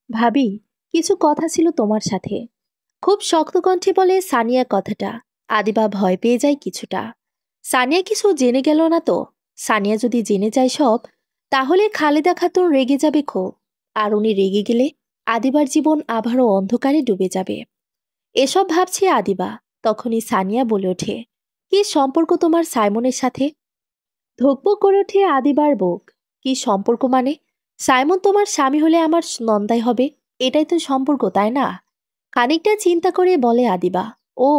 ভাবি, কিছু কথা ছিল তোমার সাথে। খুব শক্ত কণ্ঠে বলে সানিয়া কথাটা। আদিবা ভয় পেয়ে যায় কিছুটা। সানিয়া কিছু জেনে গেল না তো? সানিয়া যদি জেনে যায় সব, তাহলে খালেদা খাতুন রেগে যাবে খুব। আর উনি রেগে গেলে আদিবার জীবন আবারও অন্ধকারে ডুবে যাবে। এসব ভাবছে আদিবা। তখনই সানিয়া বলে ওঠে, কি সম্পর্ক তোমার সাইমনের সাথে? ধকপক করে ওঠে আদিবার বুক। কি সম্পর্ক মানে? সাইমন তোমার স্বামী হলে আমার নন্দাই হবে। এটাই তো সম্পর্ক, তাই না? খানিকটা চিন্তা করে বলে আদিবা, ও,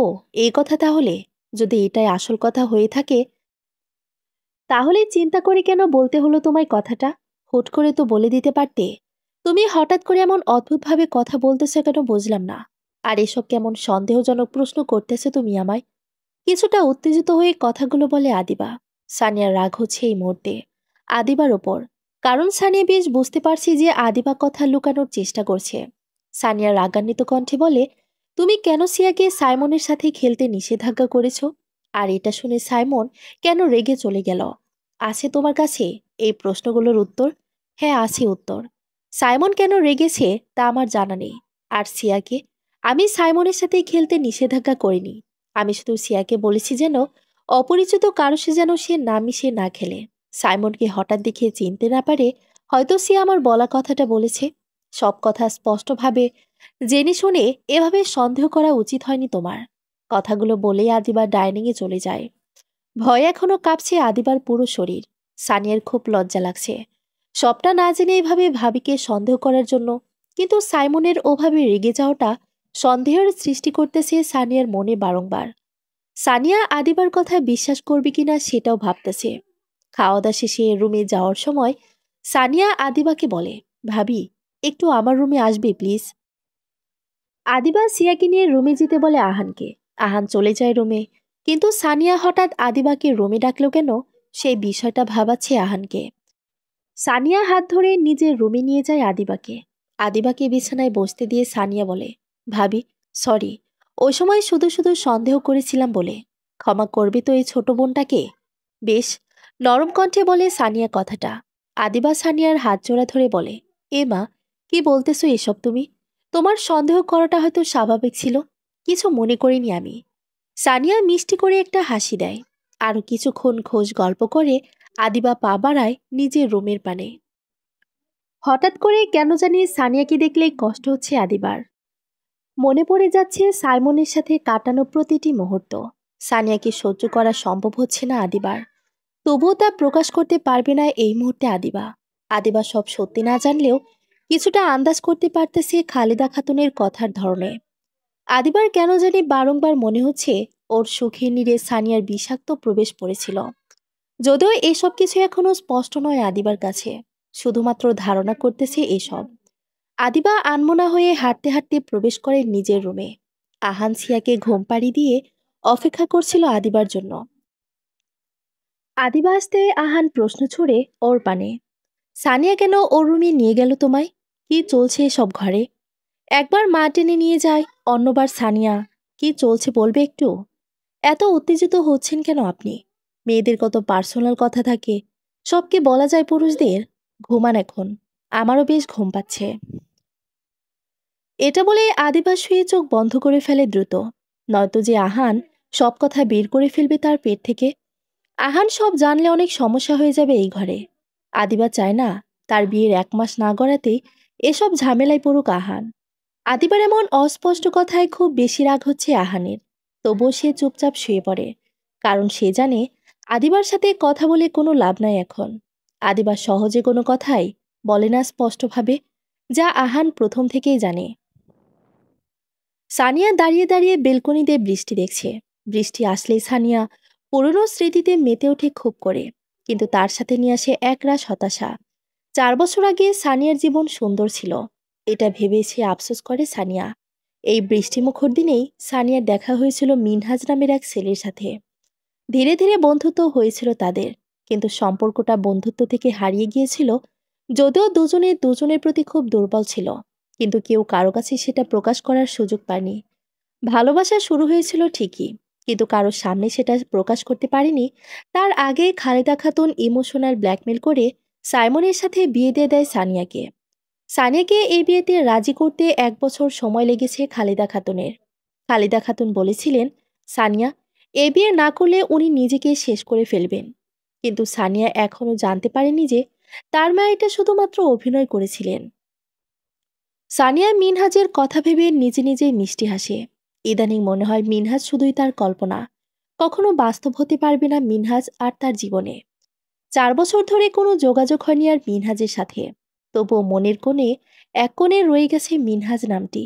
এই কথা তাহলে। যদি এটাই আসল কথা হয়ে থাকে, তাহলে চিন্তা করে কেন বলতে হলো তোমায় কথাটা? হুট করে তো বলে দিতে পারতে। তুমি হঠাৎ করে এমন অদ্ভুতভাবে কথা বলতেছো কেন বুঝলাম না। আর এসব কেমন সন্দেহজনক প্রশ্ন করতেছো তুমি আমায়? কিছুটা উত্তেজিত হয়ে কথাগুলো বলে আদিবা। সানিয়ার রাগ হচ্ছে এই মুহূর্তে আদিবার ওপর। কারণ সানিয়া বেশ বুঝতে পারছি যে আদিবা কথা লুকানোর চেষ্টা করছে। সানিয়া রাগান্বিত কণ্ঠে বলে, তুমি কেন সিয়াকে সাইমনের সাথে খেলতে নিষেধাজ্ঞা করেছ? আর এটা শুনে সাইমন কেন রেগে চলে গেল? আছে তোমার কাছে এই প্রশ্নগুলোর উত্তর? হ্যাঁ, আছে উত্তর। সাইমন কেন রেগেছে তা আমার জানা নেই। আর সিয়াকে আমি সাইমনের সাথে খেলতে নিষেধাজ্ঞা করিনি। আমি শুধু সিয়াকে বলেছি যেন অপরিচিত কারো সে যেন সে না মিশে না খেলে। সাইমনকে হঠাৎ দেখে চিনতে না পারে হয়তো সিয়া আমার বলা কথাটা বলেছে। সব কথা স্পষ্টভাবে জেনে শুনে এভাবে সন্দেহ করা উচিত হয়নি তোমার। কথাগুলো বলেই আদিবার ডাইনিংয়ে চলে যায়। ভয় এখনো কাঁপছে আদিবার পুরো শরীর। সানিয়ার খুব লজ্জা লাগছে সবটা না জেনে এভাবে ভাবিকে সন্দেহ করার জন্য। কিন্তু সাইমনের ওভাবে রেগে যাওয়াটা সন্দেহের সৃষ্টি করতেছে সানিয়ার মনে বারংবার। সানিয়া আদিবার কথা বিশ্বাস করবে কিনা সেটাও ভাবতেছে। খাওয়া দাওয়া শেষে রুমে যাওয়ার সময় সানিয়া আদিবাকে বলে, ভাবি, একটু আমার রুমে আসবে প্লিজ। আদিবা সিয়াকে নিয়ে রুমে যেতে বলে আহানকে। আহান চলে যায় রুমে। কিন্তু সানিয়া হঠাৎ আদিবাকে রুমে ডাকলো কেন, সেই বিষয়টা ভাবাচ্ছে আহানকে। সানিয়া হাত ধরে নিজের রুমে নিয়ে যায় আদিবাকে। আদিবাকে বিছানায় বসতে দিয়ে সানিয়া বলে, ভাবি, সরি, ওই সময় শুধু শুধু সন্দেহ করেছিলাম বলে। ক্ষমা করবে তো এই ছোট বোনটাকে? বেশ নরম কণ্ঠে বলে সানিয়া কথাটা। আদিবা সানিয়ার হাত জোড়া ধরে বলে, এ মা, কি বলতেছো এসব তুমি? তোমার সন্দেহ করাটা হয়তো স্বাভাবিক ছিল। কিছু মনে করিনি আমি। সানিয়া মিষ্টি করে একটা হাসি দেয়। আরো কিছুক্ষণ খোঁজ গল্প করে আদিবা পা বাড়ায় নিজের রুমের পানে। হঠাৎ করে কেন জানি সানিয়াকে দেখলে কষ্ট হচ্ছে আদিবার। মনে পড়ে যাচ্ছে সাইমনের সাথে কাটানো প্রতিটি মুহূর্ত। সানিয়াকে সহ্য করা সম্ভব হচ্ছে না আদিবার। তবুও তা প্রকাশ করতে পারবে না এই মুহূর্তে আদিবা। আদিবা সব সত্যি না জানলেও কিছুটা আন্দাজ করতে পারতেছে খালেদা খাতুনের কথার ধরনে। আদিবার কেন জানি বারংবার মনে হচ্ছে ওর সুখের নীড়ে সানিয়ার বিষাক্ত প্রবেশ পড়েছিল। যদিও এসব কিছু এখনো স্পষ্ট নয় আদিবার কাছে। শুধুমাত্র ধারণা করতেছে এসব। আদিবা আনমনা হয়ে হাঁটতে হাঁটতে প্রবেশ করে নিজের রুমে। আহান সিয়াকে ঘুম পাড়ি দিয়ে অপেক্ষা করছিল আদিবার জন্য। আদিবা আসতে আহান প্রশ্ন ছুড়ে ওর পানে, সানিয়া কেন ওর রুমে নিয়ে গেল তোমায়? কি চলছে এসব ঘরে? একবার মা টেনে নিয়ে যায়, অন্যবার সানিয়া। কি চলছে বলবে একটু? এত উত্তেজিত হচ্ছেন কেন আপনি? মেয়েদের কত পার্সোনাল কথা থাকে, সব কি বলা যায় পুরুষদের? ঘুমান এখন, আমারও বেশ ঘুম পাচ্ছে। এটা বলে আদিবা শুয়ে চোখ বন্ধ করে ফেলে দ্রুত। নয়তো যে আহান সব কথা বের করে ফেলবে তার পেট থেকে। আহান সব জানলে অনেক সমস্যা হয়ে যাবে এই ঘরে। আদিবা চায় না তার বিয়ের 1 মাস না গড়াতেই এসব ঝামেলায় পড়ুক আহান। আদিবার এমন অস্পষ্ট কথায় খুব বেশি রাগ হচ্ছে আহানের। তবুও সে চুপচাপ শুয়ে পড়ে। কারণ সে জানে আদিবার সাথে কথা বলে কোনো লাভ নাই এখন। আদিবা সহজে কোনো কথাই বলে না স্পষ্টভাবে, যা আহান প্রথম থেকেই জানে। সানিয়া দাঁড়িয়ে দাঁড়িয়ে বেলকনিতে বৃষ্টি দেখছে। বৃষ্টি আসলেই সানিয়া পুরনো স্মৃতিতে মেতে ওঠে খুব করে। কিন্তু তার সাথে নিয়ে আসে একরাশ হতাশা। 4 বছর আগে সানিয়ার জীবন সুন্দর ছিল, এটা ভেবে সে আফসোস করে সানিয়া। এই বৃষ্টিমুখর দিনেই সানিয়ার দেখা হয়েছিল মিনহাজ নামের এক ছেলের সাথে। ধীরে ধীরে বন্ধুত্ব হয়েছিল তাদের। কিন্তু সম্পর্কটা বন্ধুত্ব থেকে হারিয়ে গিয়েছিল। যদিও দুজনে দুজনের প্রতি খুব দুর্বল ছিল, কিন্তু কেউ কারো কাছে সেটা প্রকাশ করার সুযোগ পায়নি। ভালোবাসা শুরু হয়েছিল ঠিকই, কিন্তু কারোর সামনে সেটা প্রকাশ করতে পারেনি। তার আগে খালেদা খাতুন ইমোশনাল ব্ল্যাকমেল করে সাইমনের সাথে বিয়ে দিয়ে দেয় সানিয়াকে। সানিয়াকে এই বিয়েতে রাজি করতে 1 বছর সময় লেগেছে খালেদা খাতুনের। খালেদা খাতুন বলেছিলেন, সানিয়া, এই বিয়ে না করলে উনি নিজেকে শেষ করে ফেলবেন। কিন্তু সানিয়া এখনো জানতে পারেনি যে তার মা এটা শুধুমাত্র অভিনয় করেছিলেন। সানিয়া মিনহাজের কথা ভেবে নিজে নিজেই মিষ্টি হাসে। ইদানিং মনে হয় মিনহাজ শুধুই তার কল্পনা, কখনো বাস্তব হতে পারবে না মিনহাজ আর তার জীবনে। 4 বছর ধরে কোনো যোগাযোগ হয়নি আর মিনহাজের সাথে। তবুও মনের কোণে এক কোণে রয়ে গেছে মিনহাজ নামটি।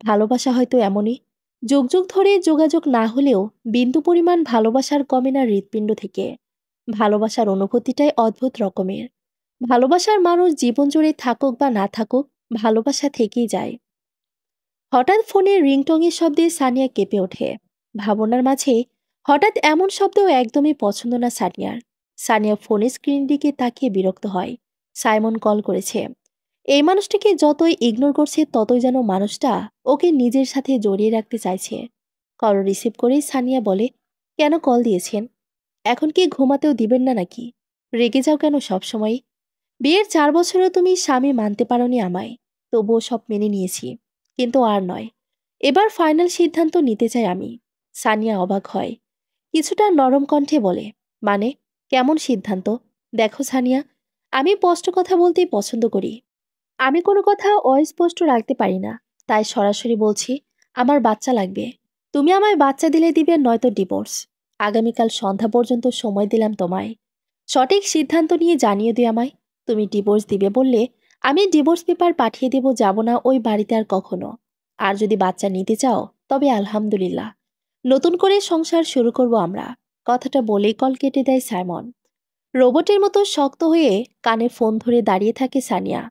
ভালোবাসা হয়তো এমনই, যুগ যুগ ধরে যোগাযোগ না হলেও বিন্দু পরিমাণ ভালোবাসার কমে না হৃৎপিণ্ড থেকে। ভালোবাসার অনুভূতিটাই অদ্ভুত রকমের। ভালোবাসার মানুষ জীবন জুড়ে থাকুক বা না থাকুক, ভালোবাসা থেকেই যায়। হঠাৎ ফোনের রিংটংয়ের শব্দে সানিয়া কেঁপে ওঠে। ভাবনার মাঝে হঠাৎ এমন শব্দও একদমই পছন্দ না সানিয়ার। সানিয়া ফোনের স্ক্রিন দিকে তাকিয়ে বিরক্ত হয়। সাইমন কল করেছে। এই মানুষটিকে যতই ইগনোর করছে ততই যেন মানুষটা ওকে নিজের সাথে জড়িয়ে রাখতে চাইছে। কল রিসিভ করেই সানিয়া বলে, কেন কল দিয়েছেন? এখন কি ঘুমাতেও দিবেন না নাকি? রেগে যাও কেন সবসময়? বিয়ের 4 বছরেও তুমি স্বামী মানতে পারোনি আমায়। তবুও সব মেনে নিয়েছি, কিন্তু আর নয়। এবার ফাইনাল সিদ্ধান্ত নিতে চাই আমি। সানিয়া অবাক হয়, কিছুটা নরম কণ্ঠে বলে, মানে কেমন সিদ্ধান্ত? দেখো সানিয়া, আমি স্পষ্ট কথা বলতেই পছন্দ করি। আমি কোনো কথা অস্পষ্ট রাখতে পারি না। তাই সরাসরি বলছি, আমার বাচ্চা লাগবে। তুমি আমায় বাচ্চা দিলে দিবে, নয়তো ডিভোর্স। আগামীকাল সন্ধ্যা পর্যন্ত সময় দিলাম তোমায়। সঠিক সিদ্ধান্ত নিয়ে জানিয়ে দিও আমায়। তুমি ডিভোর্স দিবে বললে আমি ডিভোর্স পেপার পাঠিয়ে দেব, যাব না ওই বাড়িতে আর কখনো। আর যদি বাচ্চা নিতে চাও তবে আলহামদুলিল্লাহ, নতুন করে সংসার শুরু করব আমরা। কথাটা বলেই কল কেটে দেয় সাইমন। রোবটের মতো শক্ত হয়ে কানে ফোন ধরে দাঁড়িয়ে থাকে সানিয়া।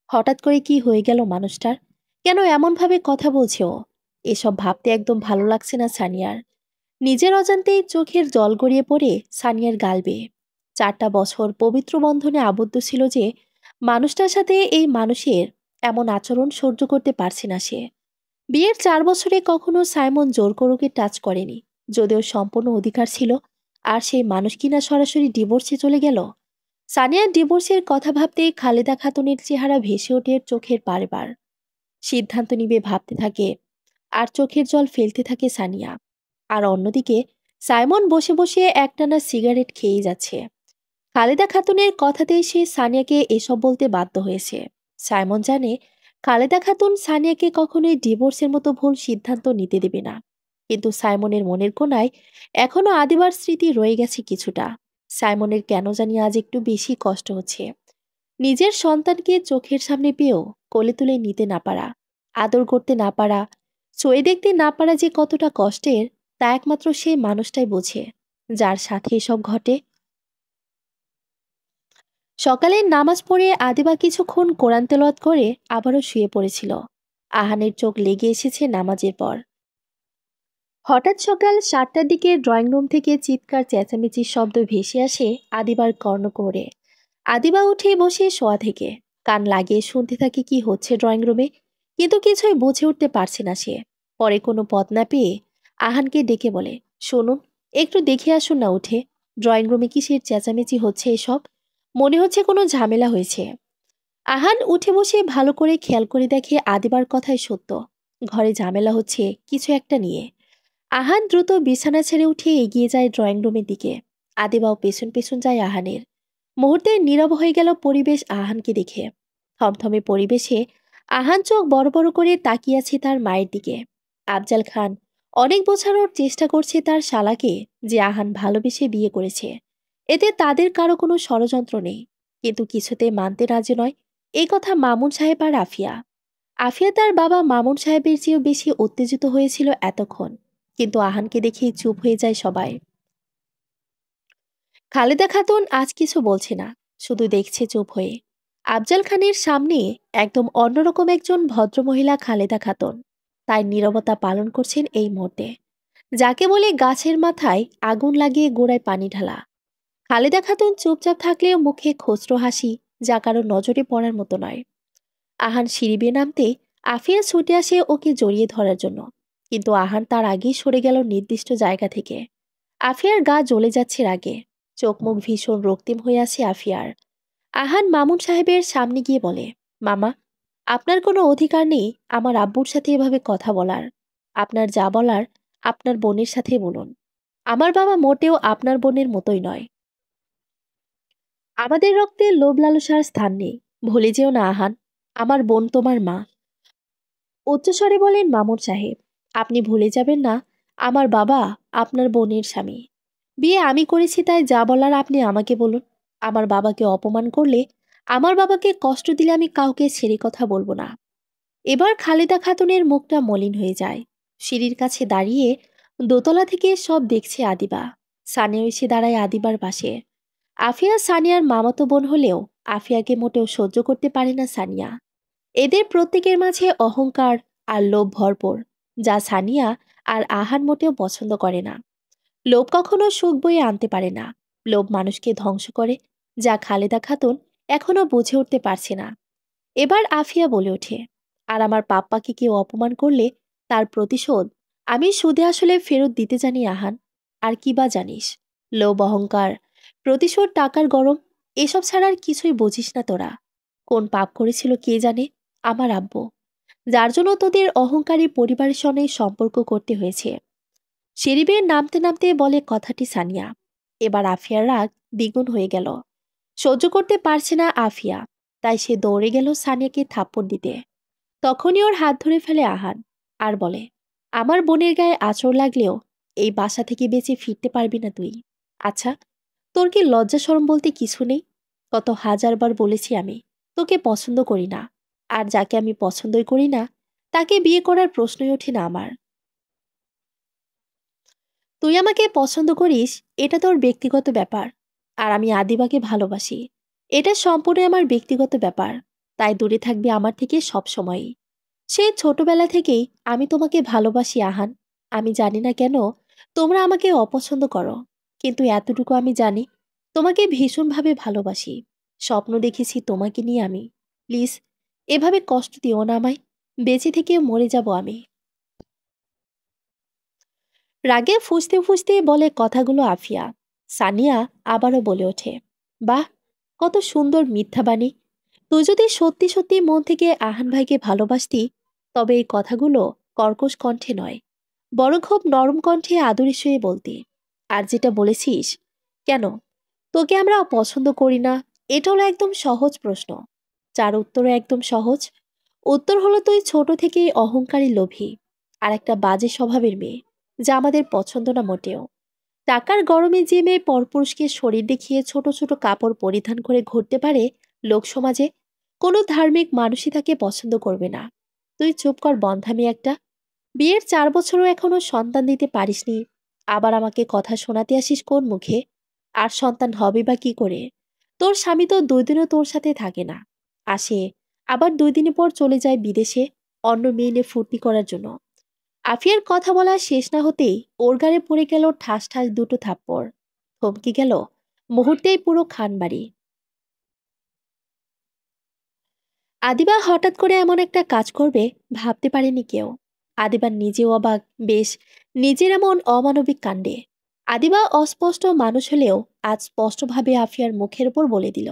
হঠাৎ করে কি হয়ে গেল মানুষটার? কেন এমনভাবে কথা বলছে ও? এসব ভাবতে একদম ভালো লাগছে না সানিয়ার। নিজের অজান্তেই চোখের জল গড়িয়ে পড়ে সানিয়ার গাল বেয়ে। 4টা বছর পবিত্র বন্ধনে আবদ্ধ ছিল যে মানুষটার সাথে এই মানুষের এমন আচরণ সহ্য করতে পারছে না সে। বিয়ের 4 বছরে কখনো সাইমন জোর করে টাচ করেনি, যদিও সম্পূর্ণ অধিকার ছিল। আর সেই মানুষ কিনা সরাসরি ডিভোর্সে চলে গেল। সানিয়ার ডিভোর্সের কথা ভাবতেই খালেদা খাতুনের চেহারা ভেসে ওঠে চোখের বারবার। সিদ্ধান্ত নিবে ভাবতে থাকে, আর চোখের জল ফেলতে থাকে সানিয়া। আর অন্যদিকে সাইমন বসে বসে একটানা সিগারেট খেয়েই যাচ্ছে। খালেদা খাতুনের কথাতেই সে সানিয়াকে এসব বলতে বাধ্য হয়েছে। সাইমন জানে খালেদা খাতুন সানিয়াকে কখনোই ডিভোর্সের মতো ভুল সিদ্ধান্ত নিতে দেবে না। কিন্তু সাইমনের মনের কোণায় এখনো আদিবার স্মৃতি রয়ে গেছে কিছুটা। সাইমনের কেন জানি আজ একটু বেশি কষ্ট হচ্ছে। নিজের সন্তানকে চোখের সামনে পেয়েও কোলে তুলে নিতে না পারা, আদর করতে না পারা, ছুঁয়ে দেখতে না পারা যে কতটা কষ্টের, তা একমাত্র সেই মানুষটাই বোঝে, যার সাথে এসব ঘটে। সকালে নামাজ পড়ে আদিবা কিছুক্ষণ কোরআন তেলাওয়াত করে আবারও শুয়ে পড়েছিল। আহানের চোখ লেগে এসেছে নামাজের পর। হঠাৎ সকাল 7টার দিকে ড্রয়িং রুম থেকে চিৎকার চেঁচামেচির শব্দ ভেসে আসে আদিবার কর্ণকুহরে। আদিবা উঠে বসে শোয়া থেকে কান লাগিয়ে শুনতে থাকে কি হচ্ছে ড্রয়িং রুমে, কিন্তু কিছুই বুঝে উঠতে পারছে না সে। পরে কোনো পথ না পেয়ে আহানকে ডেকে বলে, শুনুন, একটু দেখে আসুন না উঠে, ড্রয়িং রুমে কিসের চেঁচামেচি হচ্ছে এসব? মনে হচ্ছে কোনো ঝামেলা হয়েছে। আহান উঠে বসে ভালো করে খেয়াল করে দেখে আদিবার কথাই সত্য। ঘরে ঝামেলা হচ্ছে কিছু একটা নিয়ে। আহান দ্রুত বিছানা ছেড়ে উঠে এগিয়ে যায় ড্রয়িং রুমের দিকে। আদিবাও পেছন পেছন যায় আহানের। মুহূর্তে নীরব হয়ে গেল পরিবেশ আহানকে দেখে। থমথমে পরিবেশে আহান চোখ বড় বড় করে তাকিয়ে আছে তার মায়ের দিকে। আফজাল খান অনেক বোঝানোর চেষ্টা করছে তার শালাকে যে আহান ভালোবেসে বিয়ে করেছে, এতে তাদের কারো কোনো ষড়যন্ত্র নেই। কিন্তু কিছুতে মানতে রাজি নয় এই কথা মামুন সাহেব আর আফিয়া। আফিয়া তার বাবা মামুন সাহেবের চেয়েও বেশি উত্তেজিত হয়েছিল এতক্ষণ। কিন্তু আহানকে দেখেই চুপ হয়ে যায় সবাই। খালেদা খাতুন আজ কিছু বলছে না, শুধু দেখছে চুপ হয়ে। আফজাল খানের সামনে একদম অন্যরকম একজন ভদ্রমহিলা খালেদা খাতুন। তাই নীরবতা পালন করছেন এই মুহূর্তে, যাকে বলে গাছের মাথায় আগুন লাগিয়ে গোড়ায় পানি ঢালা। খালেদা খাতুন চুপচাপ থাকলেও মুখে খসরো হাসি, যা কারো নজরে পড়ার মতো নয়। আহান সিঁড়ি বেয়ে নামতে আফিয়া ছুটে আসে ওকে জড়িয়ে ধরার জন্য, কিন্তু আহান তার আগেই সরে গেল নির্দিষ্ট জায়গা থেকে। আফিয়ার গা জ্বলে যাচ্ছে রাগে, চোখ মুখ ভীষণ রক্তিম হয়ে আছে আফিয়ার। আহান মামুন সাহেবের সামনে গিয়ে বলে, মামা, আপনার কোনো অধিকার নেই আমার আব্বুর সাথে এভাবে কথা বলার। আপনার যা বলার আপনার বোনের সাথে বলুন। আমার বাবা মোটেও আপনার বোনের মতোই নয়। আমাদের রক্তে লোভ লালসার স্থান নেই। ভুলে যেও না আহান, আমার বোন তোমার মা। উচ্চস্বরে বলেন মামুন সাহেব। আপনি ভুলে যাবেন না আমার বাবা আপনার বোনের স্বামী। বিয়ে আমি করেছি, তাই যা বলার আপনি আমাকে বলুন। আমার বাবাকে অপমান করলে, আমার বাবাকে কষ্ট দিলে আমি কাউকে ছেড়ে কথা বলবো না। এবার খালেদা খাতুনের মুখটা মলিন হয়ে যায়। সিঁড়ির কাছে দাঁড়িয়ে দোতলা থেকে সব দেখছে আদিবা। সানিয়া এসে দাঁড়ায় আদিবার পাশে। আফিয়া সানিয়ার মামাতো বোন হলেও আফিয়াকে মোটেও সহ্য করতে পারে না সানিয়া। এদের প্রত্যেকের মাঝে অহংকার আর লোভ ভরপুর, যা সানিয়া আর আহান মোটেও পছন্দ করে না। লোভ কখনো সুখ বয়ে আনতে পারে না। লোভ মানুষকে ধ্বংস করে, যা খালেদা খাতুন এখনো বুঝে উঠতে পারছে না। এবার আফিয়া বলে ওঠে, আর আমার পাপ্পাকে কেউ অপমান করলে তার প্রতিশোধ আমি সুদে আসলে ফেরত দিতে জানি আহান। আর কি বা জানিস? লোভ, অহংকার, প্রতিশোধ, টাকার গরম, এসব ছাড়া আর কিছুই বুঝিস না তোরা। কোন পাপ করেছিল কে জানে আমার আব্বু, যার জন্য তোদের অহংকারী পরিবারের সঙ্গে সম্পর্ক করতে হয়েছে। সিঁড়ি বেয়ে নামতে নামতে বলে কথাটি সানিয়া। এবার আফিয়ার রাগ দ্বিগুণ হয়ে গেল। সহ্য করতে পারছে না আফিয়া, তাই সে দৌড়ে গেল সানিয়াকে থাপ্পড় দিতে। তখনই ওর হাত ধরে ফেলে আহান আর বলে, আমার বোনের গায়ে আঁচড় লাগলেও এই বাসা থেকে বেঁচে ফিরতে পারবি না তুই। আচ্ছা, তোর কি লজ্জা শরম বলতে কিছু নেই? কত হাজারবার বলেছি আমি তোকে পছন্দ করি না, আর যাকে আমি পছন্দই করি না তাকে বিয়ে করার প্রশ্নই ওঠে না আমার। তুই আমাকে পছন্দ করিস, এটা তোর ব্যক্তিগত ব্যাপার। আর আমি আদিবাকে ভালোবাসি, এটা সম্পূর্ণ আমার ব্যক্তিগত ব্যাপার। তাই দূরে থাকবি আমার থেকে সব সময়ই। সেই ছোটবেলা থেকেই আমি তোমাকে ভালোবাসি আহান। আমি জানি না কেন তোমরা আমাকে অপছন্দ করো, কিন্তু এতটুকু আমি জানি তোমাকে ভীষণভাবে ভালোবাসি। স্বপ্ন দেখেছি তোমাকে নিয়ে আমি। প্লিজ, এভাবে কষ্ট দিও না আমায়। বেঁচে থেকে মরে যাব আমি। রাগে ফুঁসতে ফুঁসতে বলে কথাগুলো আফিয়া। সানিয়া আবারও বলে ওঠে, বাহ, কত সুন্দর মিথ্যা বাণী। তুই যদি সত্যি সত্যি মন থেকে আহান ভাইকে ভালোবাসতি, তবে এই কথাগুলো কর্কশ কণ্ঠে নয়, বরং খুব নরম কণ্ঠে আদরে শুয়ে বলতি। আর যেটা বলেছিস, কেন তোকে আমরা পছন্দ করি না, এটা হলো একদম সহজ প্রশ্ন, যার উত্তরও একদম সহজ। উত্তর হলো তুই ছোট থেকেই অহংকারী, লোভী আর একটা বাজে স্বভাবের মেয়ে, যা আমাদের পছন্দ না মোটেও। টাকার গরমে যে মেয়ে পরপুরুষকে শরীর দেখিয়ে ছোট ছোট কাপড় পরিধান করে ঘুরতে পারে লোকসমাজে, কোনো ধার্মিক মানুষই তাকে পছন্দ করবে না। তুই চুপ কর বন্ধামি একটা। বিয়ের 4 বছরও এখনো সন্তান দিতে পারিসনি, আবার আমাকে কথা শোনাতে আসিস কোন মুখে? আর সন্তান হবে বা কি করে? তোর স্বামী তো 2 দিনও তোর সাথে থাকে না, আসে আবার 2 দিন পর চলে যায় বিদেশে অন্য মেয়ে নিয়ে ফুর্তি করার জন্য। আফিয়ার কথা বলা শেষ না হতেই ওর গায়ে পড়ে গেল ঠাস ঠাস দুটো থাপ্পড়। থমকে গেল মুহূর্তেই পুরো খানবাড়ি। আদিবা হঠাৎ করে এমন একটা কাজ করবে ভাবতে পারেনি কেউ। আদিবা নিজেও অবাক, বেশ, নিজের এমন অমানবিক কাণ্ডে। আদিবা অস্পষ্ট মানুষ হলেও আজ স্পষ্টভাবে আফিয়ার মুখের উপর বলে দিল,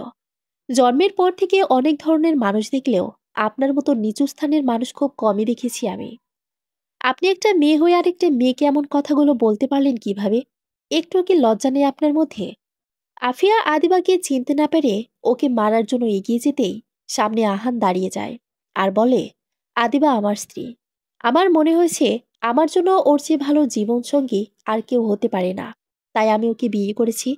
জন্মের পর থেকে অনেক ধরনের মানুষ দেখলেও আপনার মতো নিচু স্থানের মানুষ খুব কমই দেখেছি আমি। আপনি একটা মেয়ে হয়ে আরেকটা মেয়েকে এমন কথাগুলো বলতে পারলেন কিভাবে? একটু কি লজ্জা নেই আপনার মধ্যে? আফিয়া আদিবাকে চিনতে না পেরে ওকে মারার জন্য এগিয়ে যেতেই সামনে আহান দাঁড়িয়ে যায় আর বলে, আদিবা আমার স্ত্রী। আমার মনে হয়েছে আমার জন্য ওর চেয়ে ভালো জীবনসঙ্গী আর কেউ হতে পারে না, তাই আমি ওকে বিয়ে করেছি।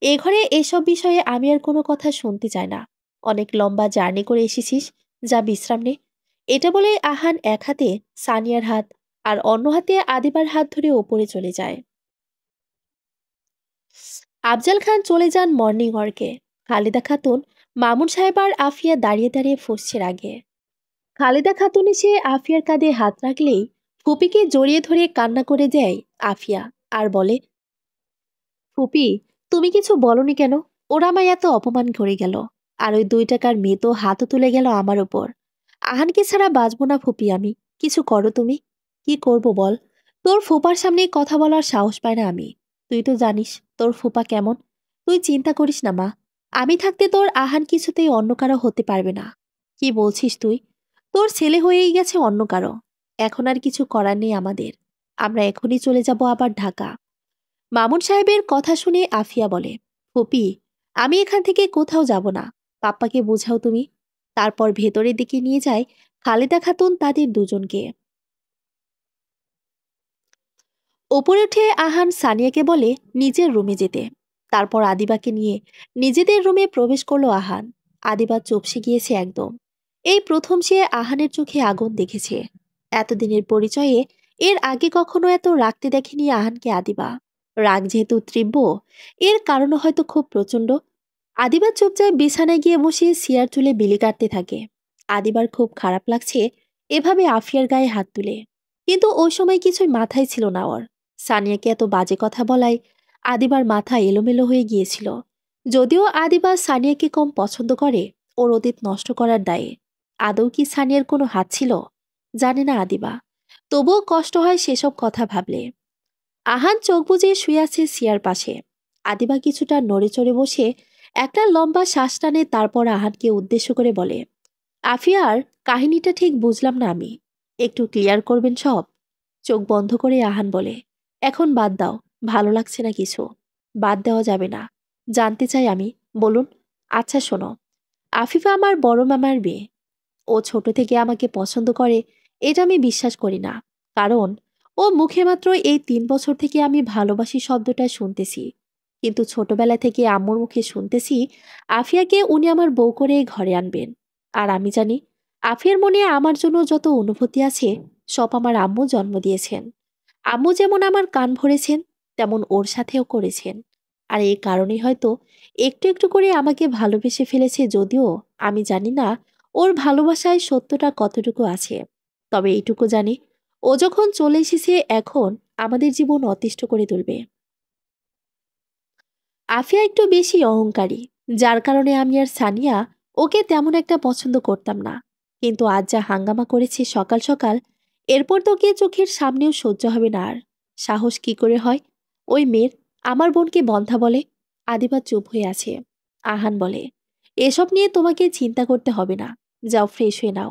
এ ঘরে এসব বিষয়ে আমি আর কোনো কথা শুনতে চাই না। অনেক লম্বা জার্নি করে এসেছিস, যা বিশ্রাম নে। এটা বলে আহান এক হাতে সানিয়ার হাত আর অন্য হাতে আদিবার হাত ধরে ওপরে চলে যায়। আফজাল খান চলে যান মর্নিং ওয়ার্কে। খালেদা খাতুন, মামুন সাহেব আর আফিয়া দাঁড়িয়ে দাঁড়িয়ে ফুঁসছে রাগে। খালেদা খাতুন এসে আফিয়ার কাঁধে হাত রাখলেই ফুপিকে জড়িয়ে ধরে কান্না করে দেয় আফিয়া আর বলে, ফুপি, তুমি কিছু বলনি কেন? ওরা আমায় এত অপমান করে গেল, আর ওই 2 টাকার মেয়ে তো হাতও তুলে গেল আমার ওপর। আহানকে ছাড়া বাঁচবো না ফুপি আমি। কিছু করো তুমি। কি করব বল? তোর ফুপার সামনে কথা বলার সাহস পায় না আমি। তুই তো জানিস তোর ফুপা কেমন। তুই চিন্তা করিস না মা, আমি থাকতে তোর আহান কিছুতেই অন্য কারো হতে পারবে না। কি বলছিস তুই? তোর ছেলে হয়েই গেছে অন্য কারো। এখন আর কিছু করার নেই আমাদের। আমরা এখনই চলে যাব আবার ঢাকা। মামুন সাহেবের কথা শুনে আফিয়া বলে, ফুপি, আমি এখান থেকে কোথাও যাব না। পাপ্পাকে বোঝাও তুমি। তারপর ভেতরের দিকে নিয়ে যায় খালেদা খাতুন তাদের দুজনকে। ওপরে উঠে আহান সানিয়াকে বলে নিজের রুমে যেতে। তারপর আদিবাকে নিয়ে নিজেদের রুমে প্রবেশ করলো আহান। আদিবা চুপসে গিয়েছে একদম। এই প্রথম সে আহানের চোখে আগুন দেখেছে। এতদিনের পরিচয়ে এর আগে কখনো এত রাগতে দেখেনি আহানকে আদিবা। রাগ যেহেতু তীব্র, এর কারণও হয়তো খুব প্রচণ্ড। আদিবা চুপচাপ বিছানায় গিয়ে বসে সিয়ার চুলে বিলি কাটতে থাকে। আদিবার খুব খারাপ লাগছে এভাবে আফিয়ার গায়ে হাত তুলে। কিন্তু ওই সময় কিছুই মাথায় ছিল না ওর। সানিয়াকে এত বাজে কথা বলায় আদিবার মাথা এলোমেলো হয়ে গিয়েছিল। যদিও আদিবা সানিয়াকে কম পছন্দ করে ওর অতীত নষ্ট করার দায়ে। আদৌ কি সানিয়ার কোনো হাত ছিল? জানে না আদিবা। তবুও কষ্ট হয় সেসব কথা ভাবলে। আহান চোখ বুজে শুয়ে আছে সিয়ার পাশে। আদিবা কিছুটা নড়ে চড়ে বসে একটা লম্বা শ্বাস টানে, তারপর আহানকে উদ্দেশ্য করে বলে, আফিয়ার কাহিনীটা ঠিক বুঝলাম না আমি। একটু ক্লিয়ার করবেন সব? চোখ বন্ধ করে আহান বলে, এখন বাদ দাও, ভালো লাগছে না কিছু। বাদ দেওয়া যাবে না। জানতে চাই আমি, বলুন। আচ্ছা শোনো, আফিফা আমার বড় মামার মেয়ে। ও ছোট থেকে আমাকে পছন্দ করে এটা আমি বিশ্বাস করি না। কারণ ও মুখে মাত্র এই 3 বছর থেকে আমি ভালোবাসি শব্দটা শুনতেছি। কিন্তু ছোটবেলা থেকে আম্মুর মুখে শুনতেছি আফিয়াকে উনি আমার বউ করে ঘরে আনবেন। আর আমি জানি আফিয়ার মনে আমার জন্য যত অনুভূতি আছে সব আমার আম্মু জন্ম দিয়েছেন। আম্মু যেমন আমার কান ভরেছেন তেমন ওর সাথেও করেছেন। আর এই কারণেই হয়তো একটু একটু করে আমাকে ভালোবেসে ফেলেছে, যদিও আমি জানি না ওর ভালোবাসায় সত্যটা কতটুকু আছে। তবে এইটুকু জানি, ও যখন চলে এসেছে এখন আমাদের জীবন অতিষ্ঠ করে তুলবে। আফিয়া একটু বেশি অহংকারী, যার কারণে আমি আর সানিয়া ওকে তেমন একটা পছন্দ করতাম না। কিন্তু আজ যা হাঙ্গামা করেছে সকাল সকাল, এরপর তো ওকে চোখের সামনেও সহ্য হবে না আর। সাহস কি করে হয় ওই মেয়ের আমার বোনকে বন্ধা বলে? আদিবা চুপ হয়ে আছে। আহান বলে, এসব নিয়ে তোমাকে চিন্তা করতে হবে না। যাও ফ্রেশ হয়ে নাও।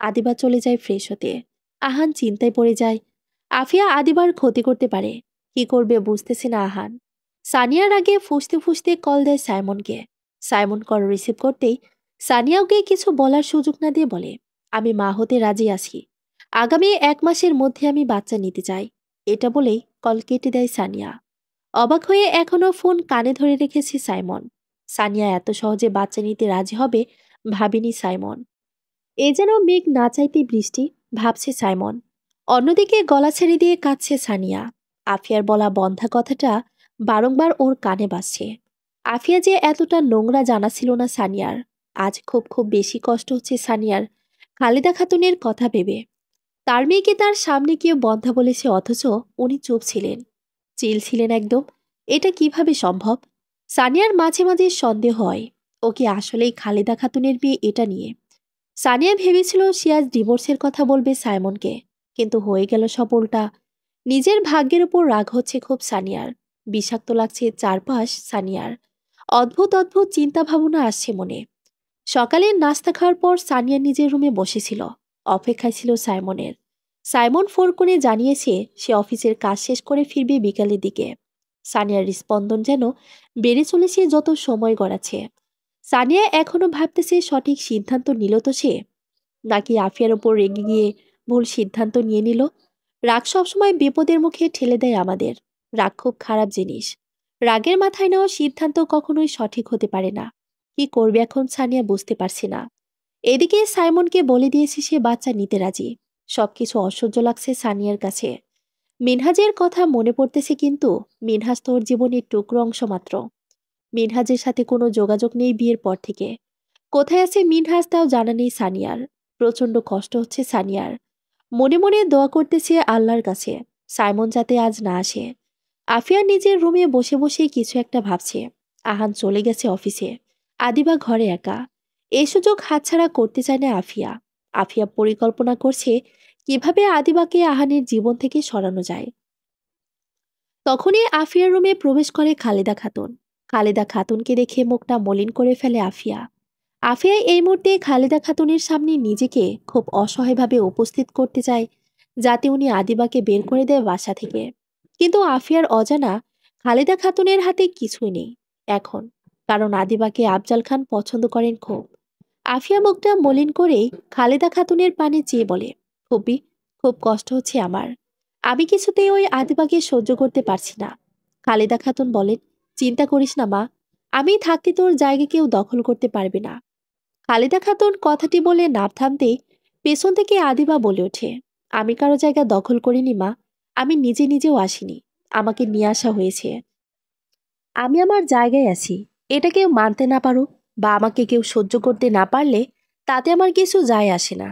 আদিবা চলে যায় ফ্রেশ হতে। আহান চিন্তায় পড়ে যায়। আফিয়া আদিবার ক্ষতি করতে পারে, কি করবে বুঝতেছে না আহান। সানিয়ার আগে ফুঁসতে ফুঁসতে কল দেয় সাইমনকে। সাইমন কল রিসিভ করতেই সানিয়া ওকে কিছু বলার সুযোগ না দিয়ে বলে, আমি মা হতে রাজি আছি। আগামী 1 মাসের মধ্যে আমি বাচ্চা নিতে চাই। এটা বলেই কল কেটে দেয় সানিয়া। অবাক হয়ে এখনো ফোন কানে ধরে রেখেছে সাইমন। সানিয়া এত সহজে বাচ্চা নিতে রাজি হবে ভাবেনি সাইমন। এ যেন মেঘ না চাইতেই বৃষ্টি, ভাবছে সাইমন। অন্যদিকে গলা ছেড়ে দিয়ে কাঁদছে সানিয়া। আফিয়ার বলা বন্ধা কথাটা বারংবার ওর কানে বাজছে। আফিয়া যে এতটা নোংরা জানা ছিল না সানিয়ার। আজ খুব খুব বেশি কষ্ট হচ্ছে সানিয়ার খালেদা খাতুনের কথা ভেবে। তার মেয়েকে তার সামনে গিয়ে বন্ধা বলেছে, অথচ উনি চুপ ছিলেন, চিল ছিলেন একদম। এটা কিভাবে সম্ভব? সানিয়ার মাঝে মাঝে সন্দেহ হয় ও কি আসলেই খালেদা খাতুনের মেয়ে। এটা নিয়ে সানিয়া ভেবেছিল সে আজ ডিভোর্সের কথা বলবে সাইমনকে, কিন্তু হয়ে গেল সব উল্টা। নিজের ভাগ্যের উপর রাগ হচ্ছে খুব সানিয়ার। বিষাক্ত লাগছে চারপাশ সানিয়ার। অদ্ভুত অদ্ভুত চিন্তা ভাবনা আসছে মনে। সকালে নাস্তা খাওয়ার পর সানিয়া নিজের রুমে বসেছিল। অপেক্ষায় ছিল সাইমনের। সাইমন ফোন করে জানিয়েছে সে অফিসের কাজ শেষ করে ফিরবে বিকালের দিকে। সানিয়ার স্পন্দন যেন বেড়ে চলেছে যত সময় গড়াচ্ছে। সানিয়া এখনো ভাবতেছে সঠিক সিদ্ধান্ত নিল তো সে, নাকি আফিয়ার ওপর রেগে গিয়ে ভুল সিদ্ধান্ত নিয়ে নিল। রাগ সবসময় বিপদের মুখে ঠেলে দেয় আমাদের। রাগ খুব খারাপ জিনিস। রাগের মাথায় নেওয়া সিদ্ধান্ত কখনোই সঠিক হতে পারে না। কি করবে এখন সানিয়া বুঝতে পারছে না। এদিকে সাইমনকে বলে দিয়েছে সে বাচ্চা নিতে রাজি। সবকিছু অসহ্য লাগছে সানিয়ার কাছে। মিনহাজের কথা মনে পড়তেছে, কিন্তু মিনহাজ তো ওর জীবনের টুকরো অংশ মাত্র। মিনহাজের সাথে কোনো যোগাযোগ নেই বিয়ের পর থেকে। কোথায় আছে মিনহাজ তাও জানা নেই সানিয়ার। প্রচণ্ড কষ্ট হচ্ছে সানিয়ার। মনে মনে দোয়া করতেছে আল্লাহর কাছে সাইমন যাতে আজ না আসে। আফিয়া নিজের রুমে বসে বসেই কিছু একটা ভাবছে। আহান চলে গেছে অফিসে। আদিবা ঘরে একা। এই সুযোগ হাতছাড়া করতে চায় না আফিয়া। আফিয়া পরিকল্পনা করছে কিভাবে আদিবাকে আহানের জীবন থেকে সরানো যায়। তখনই আফিয়ার রুমে প্রবেশ করে খালেদা খাতুন। খালেদা খাতুনকে দেখে মুখটা মলিন করে ফেলে আফিয়া। আফিয়া এই মুহূর্তে খালেদা খাতুনের সামনে নিজেকে খুব অসহায়ভাবে উপস্থিত করতে চায়, যাতে উনি আদিবাকে বের করে দেয় বাসা থেকে। কিন্তু আফিয়ার অজানা খালেদা খাতুনের হাতে কিছুই নেই এখন, কারণ আদিবাকে আফজাল খান পছন্দ করেন খুব। আফিয়া মুখটা মলিন করেই খালেদা খাতুনের পানে চেয়ে বলে, ফুপি, খুব কষ্ট হচ্ছে আমার। আমি কিছুতেই ওই আদিবাকে সহ্য করতে পারছি না। খালেদা খাতুন বলেন, চিন্তা করিস না মা, আমি থাকতে তোর জায়গা কেউ দখল করতে পারবে না। খালেদা খাতুন কথাটি বলে না থামতেই পেছন থেকে আদিবা বলে ওঠে, আমি কারো জায়গা দখল করিনি মা, আমি নিজে নিজেও আসিনি, আমাকে নিয়ে আসা হয়েছে। আমি আমার জায়গায় আছি, এটা কেউ মানতে না পারুক বা আমাকে কেউ সহ্য করতে না পারলে তাতে আমার কিছু যায় আসে না।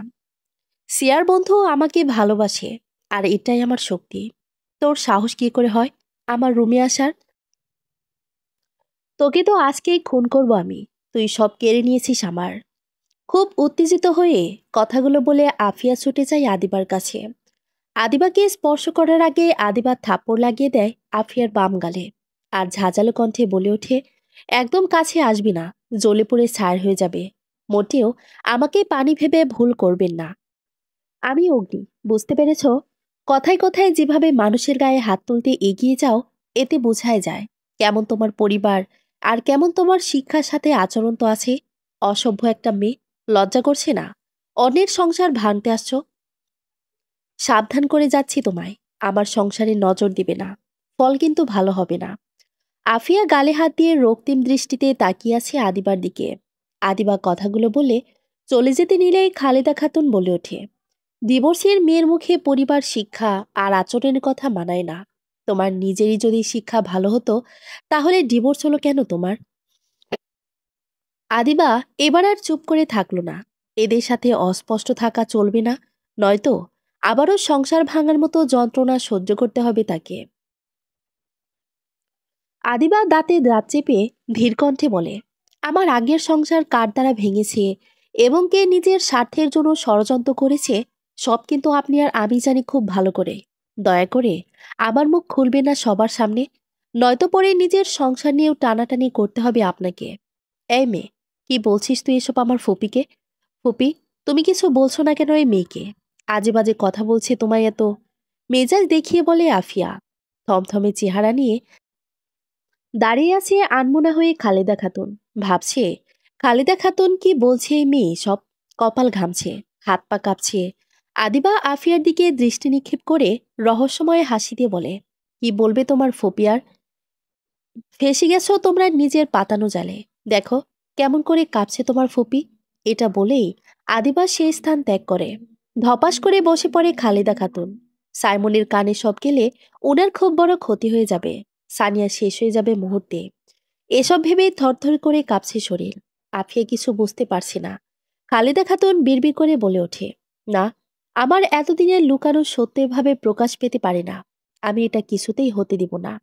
সিয়ার বন্ধু আমাকে ভালোবাসে, আর এটাই আমার শক্তি। তোর সাহস কি করে হয় আমার রুমে আসার? তোকে তো আজকেই খুন করব আমি, তুই সব কেড়ে নিয়েছিস আমার। খুব উত্তেজিত হয়ে কথাগুলো বলে আফিয়া ছুটে যায় আদিবার কাছে। আদিবাকে স্পর্শ করার আগে আদিবা থাপ্পড় লাগিয়ে দেয় আফিয়ার বাম গালে, আর ঝাঁঝালো কণ্ঠে বলে ওঠে, একদম কাছে আসবি না, জ্বলে পুড়ে ছাই হয়ে যাবে। মোটেও আমাকে পানি ভেবে ভুল করবেন না। আমি অগ্নি, বুঝতে পেরেছ? কথায় কথায় যেভাবে মানুষের গায়ে হাত তুলতে এগিয়ে যাও, এতে বোঝাই যায় কেমন তোমার পরিবার আর কেমন তোমার শিক্ষার সাথে আচরণ তো আছে। অসভ্য একটা মেয়ে, লজ্জা করছে না? অন্যের সংসার ভাঙতে আসছো। সাবধান করে যাচ্ছি তোমায়, আমার সংসারে নজর দিবে না, ফল কিন্তু ভালো হবে না। আফিয়া গালে হাত দিয়ে রক্তিম দৃষ্টিতে তাকিয়ে আছে আদিবার দিকে। আদিবা কথাগুলো বলে চলে যেতে নিলেই খালেদা খাতুন বলে ওঠে, ডিভোর্সের মেয়ের মুখে পরিবার, শিক্ষা আর আচরণের কথা মানায় না। তোমার নিজেরই যদি শিক্ষা ভালো হতো তাহলে ডিভোর্স হলো কেন তোমার? আদিবা এবার আর চুপ করে থাকলো না। এদের সাথে অস্পষ্ট থাকা চলবে না, নয়তো আবারও সংসার ভাঙার মতো যন্ত্রণা সহ্য করতে হবে তাকে। আদিবা দাঁতে দাঁত চেপে ধীর কণ্ঠে বলে, আমার আগের সংসার কার দ্বারা ভেঙেছে এবং কে নিজের স্বার্থের জন্য ষড়যন্ত্র করেছে, সব কিন্তু আপনি আর আমি জানি খুব ভালো করে। দয়া করে আমার মুখ খুলবে না সবার সামনে, নয়তো পরে নিজের সংসার নিয়েও টানাটানি করতে হবে আপনাকে। এই মেয়ে, কি বলছিস তুই এসব আমার ফুপিকে? ফুপি, তুমি কিছু বলছো না কেন এই মেয়েকে? আজে বাজে কথা বলছে তোমায় এত। মেজাজ দেখিয়ে বলে আফিয়া। থমথমে চেহারা নিয়ে দাঁড়িয়ে আছে আনমনা হয়ে খালেদা খাতুন। ভাবছে, খালেদা খাতুন কি বলছে এই মেয়ে সব? কপাল ঘামছে, হাত পা কাঁপছে। আদিবা আফিয়ার দিকে দৃষ্টি নিক্ষেপ করে রহস্যময় হাসি দিয়ে বলে, কি বলবে তোমার ফোপিয়ার? ফেসে গেছো তোমরা নিজের পাতানো জালে। দেখো কেমন করে কাঁপছে তোমার ফুপি। এটা বলেই আদিবা সেই স্থান ত্যাগ করে। ধপাস করে বসে পড়ে খালেদা খাতুন। সাইমনের কানে সব গেলে ওনার খুব বড় ক্ষতি হয়ে যাবে। সানিয়া শেষ হয়ে যাবে মুহূর্তে। এসব ভেবেই থরথর করে কাঁপছে শরীর। আফিয়া কিছু বুঝতে পারছে না। খালেদা খাতুন বিড়বিড় করে বলে ওঠে, না, আমার এতদিনের লুকানো সত্য এভাবে প্রকাশ পেতে পারে না। আমি এটা কিছুতেই হতে দিব না।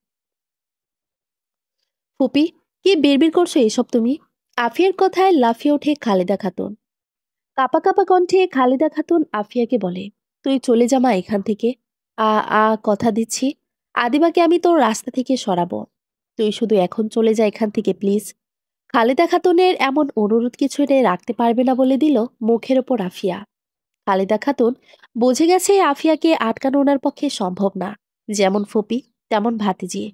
ফুপি, কি বিড়বিড় করছো এসব তুমি? আফিয়ার কথায় লাফিয়ে ওঠে খালেদা খাতুন। কাপা কাপা কণ্ঠে খালেদা খাতুন আফিয়াকে বলে, তুই চলে যা মা এখান থেকে। আ আ কথা দিচ্ছি, আদিবাকে আমি তোর রাস্তা থেকে সরাবো। তুই শুধু এখন চলে যা এখান থেকে প্লিজ। খালেদা খাতুনের এমন অনুরোধ কিছুতে রাখতে পারবে না বলে দিল মুখের ওপর আফিয়া। খালেদা খাতুন বুঝে গেছে আফিয়াকে আটকানো ওনার পক্ষে সম্ভব না। যেমন ফুপি তেমন ভাতিজি,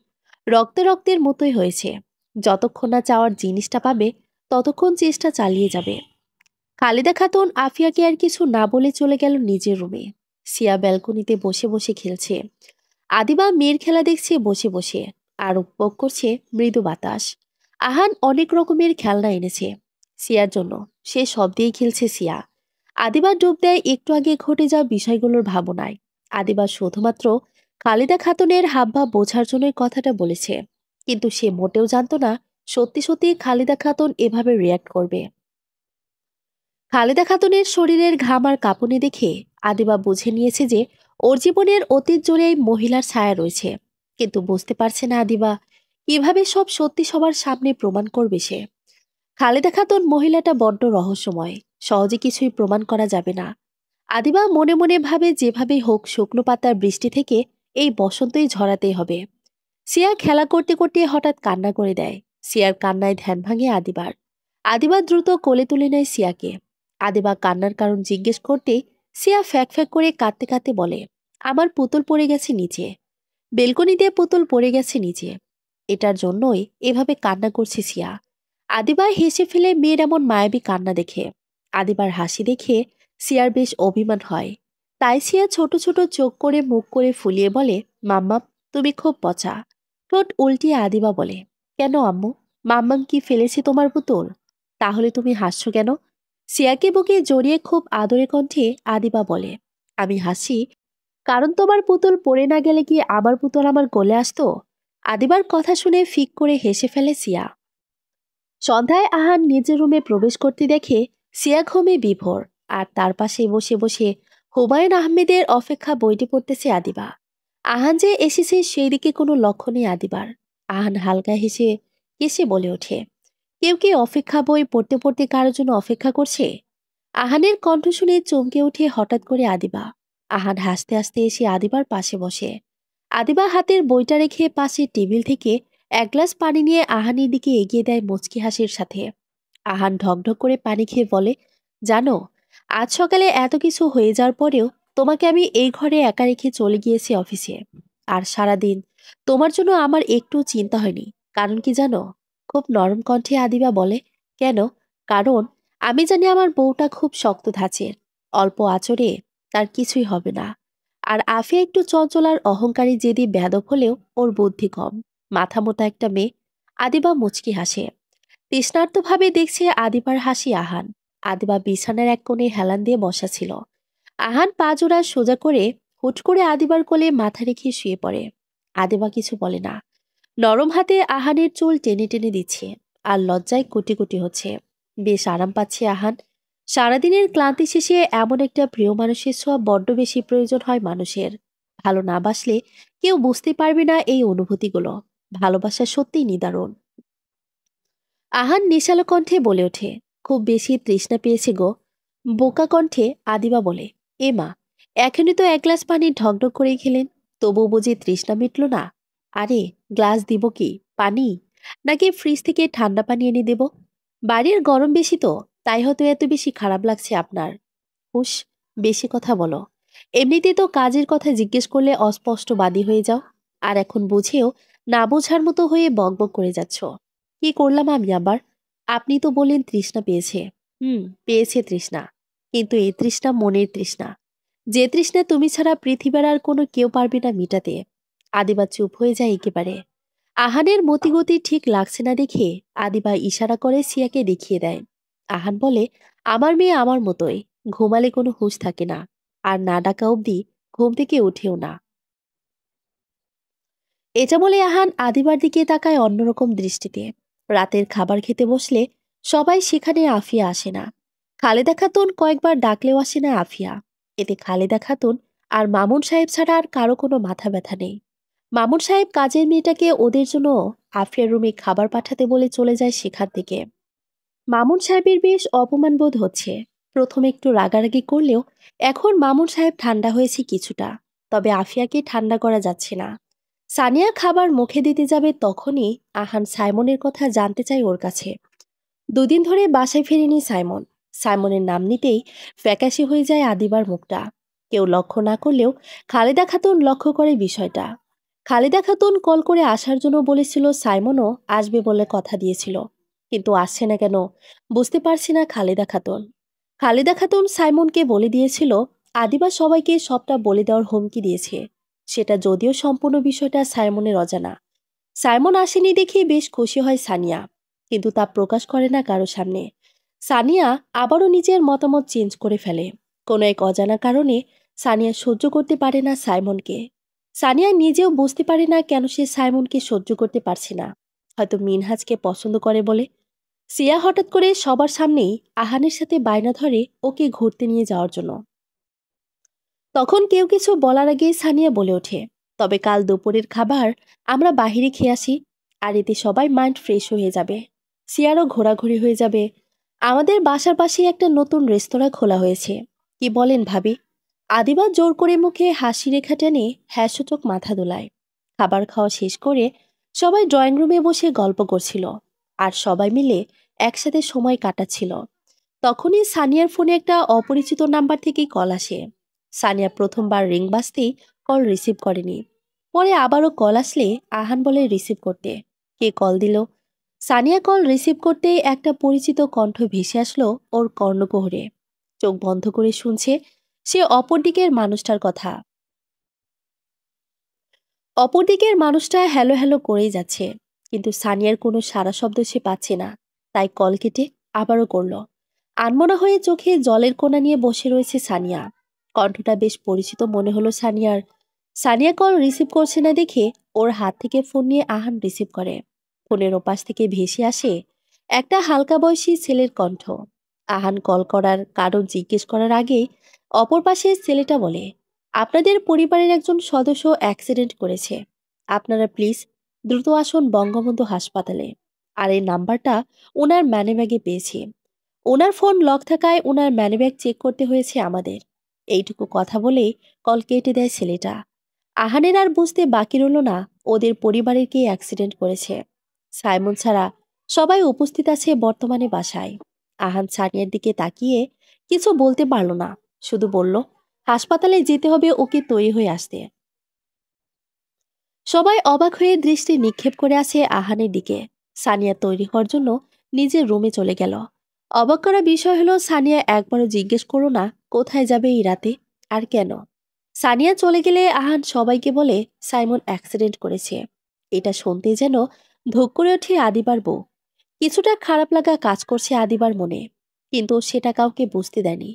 রক্তে রক্তের মতোই হয়েছে। যতক্ষণ না চাওয়ার জিনিসটা পাবে ততক্ষণ চেষ্টা চালিয়ে যাবে। খালেদা খাতুন আফিয়াকে আর কিছু না বলে চলে গেল নিজের রুমে। সিয়া ব্যালকনিতে বসে বসে খেলছে। আদিবা মেয়ের খেলা দেখছে বসে বসে, আর উপভোগ করছে মৃদু বাতাস। আহান অনেক রকমের খেলনা এনেছে সিয়ার জন্য, সে সব দিয়েই খেলছে সিয়া। আদিবা ডুব দেয় একটু আগে ঘটে যাওয়া বিষয়গুলোর ভাবনায়। আদিবা শুধুমাত্র খালেদা খাতুনের হাবভাব বোঝার জন্যই কথাটা বলেছে, কিন্তু সে মোটেও জানতো না সত্যি সত্যি খালেদা খাতুন এভাবে রিয়াক্ট করবে। খালেদা খাতুনের শরীরের ঘাম আর কাঁপুনি দেখে আদিবা বুঝে নিয়েছে যে ওর জীবনের অতীত জুড়ে এই মহিলার ছায়া রয়েছে, কিন্তু বুঝতে পারছে না আদিবা কিভাবে সব সত্যি সবার সামনে প্রমাণ করবে সে। খালেদা খাতুন মহিলাটা বড্ড রহস্যময়, সহজে কিছুই প্রমাণ করা যাবে না। আদিবা মনে মনে ভাবে যেভাবে হোক শুকনো পাতার বৃষ্টি থেকে এই বসন্তই ঝরাতেই হবে। সিয়া খেলা করতে করতে হঠাৎ কান্না করে দেয়। সিয়ার কান্নায় ধ্যান ভাঙে আদিবার। আদিবা দ্রুত কোলে তুলে নেয় সিয়াকে। আদিবা কান্নার কারণ জিজ্ঞেস করতে সিয়া ফ্যাক ফ্যাক করে কাঁদতে কাঁদতে বলে, আমার পুতুল পড়ে গেছে নিচে, বেলকনি দিয়ে পুতুল পড়ে গেছে নিচে, এটার জন্যই এভাবে কান্না করছে সিয়া। আদিবা হেসে ফেলে মেয়ের এমন মায়াবী কান্না দেখে। আদিবার হাসি দেখে সিয়ার বেশ অভিমান হয়। তাই সিয়া ছোট ছোট চোখ করে মুখ করে ফুলিয়ে বলে, মাম্মাম তুমি খুব পচা। ঠোঁট উল্টিয়ে আদিবা বলে, কেন আম্মু, মাম্মাম কি ফেলেছে তোমার পুতুল? তাহলে তুমি হাসছো কেন? সিয়াকে বুকে জড়িয়ে খুব আদরে কণ্ঠে আদিবা বলে, আমি হাসি কারণ তোমার পুতুল পড়ে না গেলে কি আমার পুতুল আমার কোলে আসতো? আদিবার কথা শুনে ফিক করে হেসে ফেলে সিয়া। সন্ধ্যায় আহান নিজের রুমে প্রবেশ করতে দেখে সিয়া ঘুমে বিভোর, আর তার পাশে বসে বসে হুমায়ুন আহমেদের অপেক্ষা বইটি পড়তেছে আদিবা। আহান যে এসেছে সেই দিকে কোনো লক্ষ্য নেই আদিবার। আহান হালকা হেসে কেসে বলে ওঠে, কেউ কি অপেক্ষা বই পড়তে পড়তে কারোর জন্য অপেক্ষা করছে? আহানের কণ্ঠ শুনে চমকে উঠে হঠাৎ করে আদিবা। আহান হাসতে হাসতে এসে আদিবার পাশে বসে। আদিবা হাতের বইটা রেখে পাশে টেবিল থেকে এক গ্লাস পানি নিয়ে আহানের দিকে এগিয়ে দেয় মুচকি হাসির সাথে। আহান ঢকঢক করে পানি খেয়ে বলে, জানো, আজ সকালে এত কিছু হয়ে যাওয়ার পরেও তোমাকে আমি এই ঘরে একা রেখে চলে গিয়েছি অফিসে। আর সারাদিন তোমার জন্য আমার একটু চিন্তা হয়নি। কারণ কি জানো? খুব নরম কণ্ঠে আদিবা বলে, কেন? কারণ আমি জানি আমার বউটা খুব শক্ত ধাঁচের, অল্প আচরে তার কিছুই হবে না। আর আফিয়া একটু চঞ্চল আর অহংকারী, জেদি বেয়াদব হলেও ওর বুদ্ধি কম, মাথা মোটা একটা মেয়ে। আদিবা মুচকি হাসে। তৃষ্ণার্তভাবে দেখছে আদিবার হাসি আহান। আদিবা বিছানার এক কোণে হেলান দিয়ে বসা ছিল। আহান পা জোড়া সোজা করে হুট করে আদিবার কোলে মাথা রেখে শুয়ে পড়ে। আদিবা কিছু বলে না, নরম হাতে আহানের চুল টেনে টেনে দিচ্ছে, আর লজ্জায় কুটি কুটি হচ্ছে। বেশ আরাম পাচ্ছে আহান। সারাদিনের ক্লান্তি শেষে এমন একটা প্রিয় মানুষের ছোঁয়া বড্ড বেশি প্রয়োজন হয় মানুষের। ভালো না বাসলে কেউ বুঝতে পারবে না এই অনুভূতিগুলো। ভালোবাসা সত্যিই নিদারুণ। আহান নেশালো কণ্ঠে বলে ওঠে, খুব বেশি তৃষ্ণা পেয়েছে গো। বোকা কণ্ঠে আদিবা বলে, এ মা, এখনই তো এক গ্লাস পানি ঢকঢক করেই খেলেন, তবু বুঝি তৃষ্ণা মিটল না? আরে, গ্লাস দিব কি, পানি? নাকি ফ্রিজ থেকে ঠান্ডা পানি এনে দেব? বাড়ির গরম বেশি তো, তাই হয়তো এত বেশি খারাপ লাগছে আপনার। হুস, বেশি কথা বলো। এমনিতে তো কাজের কথা জিজ্ঞেস করলে অস্পষ্ট বাদী হয়ে যাও। আর এখন বুঝেও না বোঝার মতো হয়ে বকবক করে যাচ্ছ। কি করলাম আমি আবার? আপনি তো বললেন তৃষ্ণা পেয়েছে। পেয়েছে তৃষ্ণা, কিন্তু এই তৃষ্ণা মনের তৃষ্ণা, যে তৃষ্ণা তুমি ছাড়া পৃথিবীর আর কোনো কেউ পারবে না মিটাতে। আদিবা চুপ হয়ে যায় একেবারে। আহানের মতিগতি ঠিক লাগছে না দেখে আদিবা ইশারা করে সিয়াকে দেখিয়ে দেয়। আহান বলে, আমার মেয়ে আমার মতোই, ঘুমালে কোনো হুঁশ থাকে না, আর না ডাকা অবধি ঘুম থেকে উঠেও না। এটা বলে আহান আদিবার দিকে তাকায় অন্যরকম দৃষ্টিতে। রাতের খাবার খেতে বসলে সবাই সেখানে আফিয়া আসে না। খালেদা খাতুন কয়েকবার ডাকলেও আসে না আফিয়া। এতে খালেদা খাতুন আর মামুন সাহেব ছাড়া আর কারো কোনো মাথা ব্যথা নেই। মামুন সাহেব কাজের মেয়েটাকে ওদের জন্য আফিয়ার রুমে খাবার পাঠাতে বলে চলে যায় সেখান থেকে। মামুন সাহেবের বেশ অপমান বোধ হচ্ছে। প্রথমে একটু রাগারাগি করলেও এখন মামুন সাহেব ঠান্ডা হয়েছে কিছুটা। তবে আফিয়াকে ঠান্ডা করা যাচ্ছে না। সানিয়া খাবার মুখে দিতে যাবে তখনই আহান সাইমনের কথা জানতে চায় ওর কাছে। দুদিন ধরে বাসায় ফেরেনি সাইমন। সাইমনের নাম নিতেই ফ্যাকাশে হয়ে যায় আদিবার মুখটা। কেউ লক্ষ্য না করলেও খালেদা খাতুন লক্ষ্য করে বিষয়টা। খালেদা খাতুন কল করে আসার জন্য বলেছিল, সাইমনও আসবে বলে কথা দিয়েছিল, কিন্তু আসছে না কেন বুঝতে পারছি না খালেদা খাতুন। খালেদা খাতুন সাইমনকে বলে দিয়েছিল আদিবা সবাইকে সবটা বলে দেওয়ার হুমকি দিয়েছে। সেটা যদিও সম্পূর্ণ বিষয়টা সাইমনের অজানা। সাইমন আসেনি দেখে বেশ খুশি হয় সানিয়া, কিন্তু তা প্রকাশ করে না কারো সামনে। সানিয়া আবারও নিজের মতামত চেঞ্জ করে ফেলে। কোনো এক অজানা কারণে সানিয়া সহ্য করতে পারে না সাইমনকে। সানিয়া নিজেও বুঝতে পারে না কেন সে সাইমনকে সহ্য করতে পারছে না। হয়তো মিনহাজকে পছন্দ করে বলে। সিয়া হঠাৎ করে সবার সামনেই আহানের সাথে বায়না ধরে ওকে ঘুরতে নিয়ে যাওয়ার জন্য। তখন কেউ কিছু বলার আগেই সানিয়া বলে ওঠে, তবে কাল দুপুরের খাবার আমরা বাহিরে খেয়ে আসি, আর এতে সবাই মাইন্ড ফ্রেশ হয়ে যাবে। সিয়ারও ঘোরাঘুরি হয়ে যাবে। আমাদের বাসার পাশে একটা নতুন রেস্তোরাঁ খোলা হয়েছে, কি বলেন ভাবি? আদিবা জোর করে মুখে হাসি রেখা টেনে হ্যাসূচক মাথা দোলায়। খাবার খাওয়া শেষ করে সবাই ড্রয়িং রুমে বসে গল্প করছিল, আর সবাই মিলে একসাথে সময় কাটাচ্ছিল। তখনই সানিয়ার ফোনে একটা অপরিচিত নাম্বার থেকে কল আসে। সানিয়া প্রথমবার রিং বাজতেই কল রিসিভ করেনি। পরে আবারও কল আসলে আহান বলে রিসিভ করতে। কে কল দিল? সানিয়া কল রিসিভ করতেই একটা পরিচিত কণ্ঠ ভেসে আসলো ওর কর্ণকুহরে। চোখ বন্ধ করে শুনছে সে অপরদিকের মানুষটার কথা। অপরদিকের মানুষটা হ্যালো হ্যালো করেই যাচ্ছে, কিন্তু সানিয়ার কোনো সারা শব্দ সে পাচ্ছে না। তাই কল কেটে আবারও করলো। আনমনা হয়ে চোখে জলের কোনা নিয়ে বসে রয়েছে সানিয়া। কণ্ঠটা বেশ পরিচিত মনে হলো সানিয়ার। সানিয়া কল রিসিভ করছে না দেখে ওর হাত থেকে ফোন নিয়ে আহান রিসিভ করে। ফোনের ওপাশ থেকে ভেসে আসে একটা হালকা বয়সী ছেলের কণ্ঠ। আহান কল করার কারণ জিজ্ঞেস করার আগেই অপর পাশে ছেলেটা বলে, আপনাদের পরিবারের একজন সদস্য অ্যাক্সিডেন্ট করেছে। আপনারা প্লিজ দ্রুত আসুন বঙ্গবন্ধু হাসপাতালে। আর এই নাম্বারটা ওনার ম্যানেব্যাগে পেয়েছি। ওনার ফোন লক থাকায় ওনার ম্যানিব্যাগ চেক করতে হয়েছে আমাদের। এইটুকু কথা বলেই কল কেটে দেয় ছেলেটা। আহানের আর বুঝতে বাকি রইল না ওদের পরিবারের কে অ্যাক্সিডেন্ট করেছে। সাইমন ছাড়া সবাই উপস্থিত আছে বর্তমানে বাসায়। আহান সানিয়ার দিকে তাকিয়ে কিছু বলতে পারল না, শুধু বলল, হাসপাতালে যেতে হবে ওকে তৈরি হয়ে আসতে। সবাই অবাক হয়ে দৃষ্টি নিক্ষেপ করে আছে আহানের দিকে। সানিয়া তৈরি হওয়ার জন্য নিজের রুমে চলে গেল। অবাক করা বিষয় হলো সানিয়া একবারও জিজ্ঞেস করো না কোথায় যাবে এই রাতে আর কেন। সানিয়া চলে গেলে আহান সবাইকে বলে সাইমন অ্যাক্সিডেন্ট করেছে। এটা শুনতে যেন ধুক করে ওঠে আদিবার বউ। কিছুটা খারাপ লাগা কাজ করছে আদিবার মনে, কিন্তু সেটা কাউকে বুঝতে দেয়নি।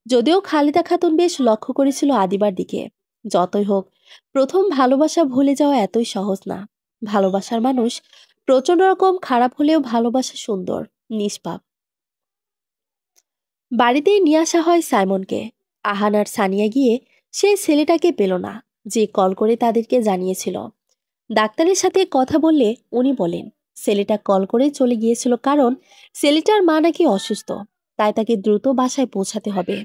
যদিও খালিদা খাতুন বেশ লক্ষ্য করেছিল আদিবার দিকে। যতই হোক, প্রথম ভালোবাসা ভুলে যাওয়া এতই সহজ না। ভালোবাসার মানুষ প্রচন্ড রকম খারাপ হলেও ভালোবাসা সুন্দর, নিষ্পাপ। বাড়িতেই নিয়ে আসা হয় সাইমনকে। আহান আর সানিয়া গিয়ে সেই ছেলেটাকে পেল না, যে কল করে তাদেরকে জানিয়েছিল। ডাক্তারের সাথে কথা বললে উনি বলেন ছেলেটা কল করে চলে গিয়েছিল কারণ ছেলেটার মা নাকি অসুস্থ, তাই তাকে দ্রুত বাসায় পৌঁছাতে হবে।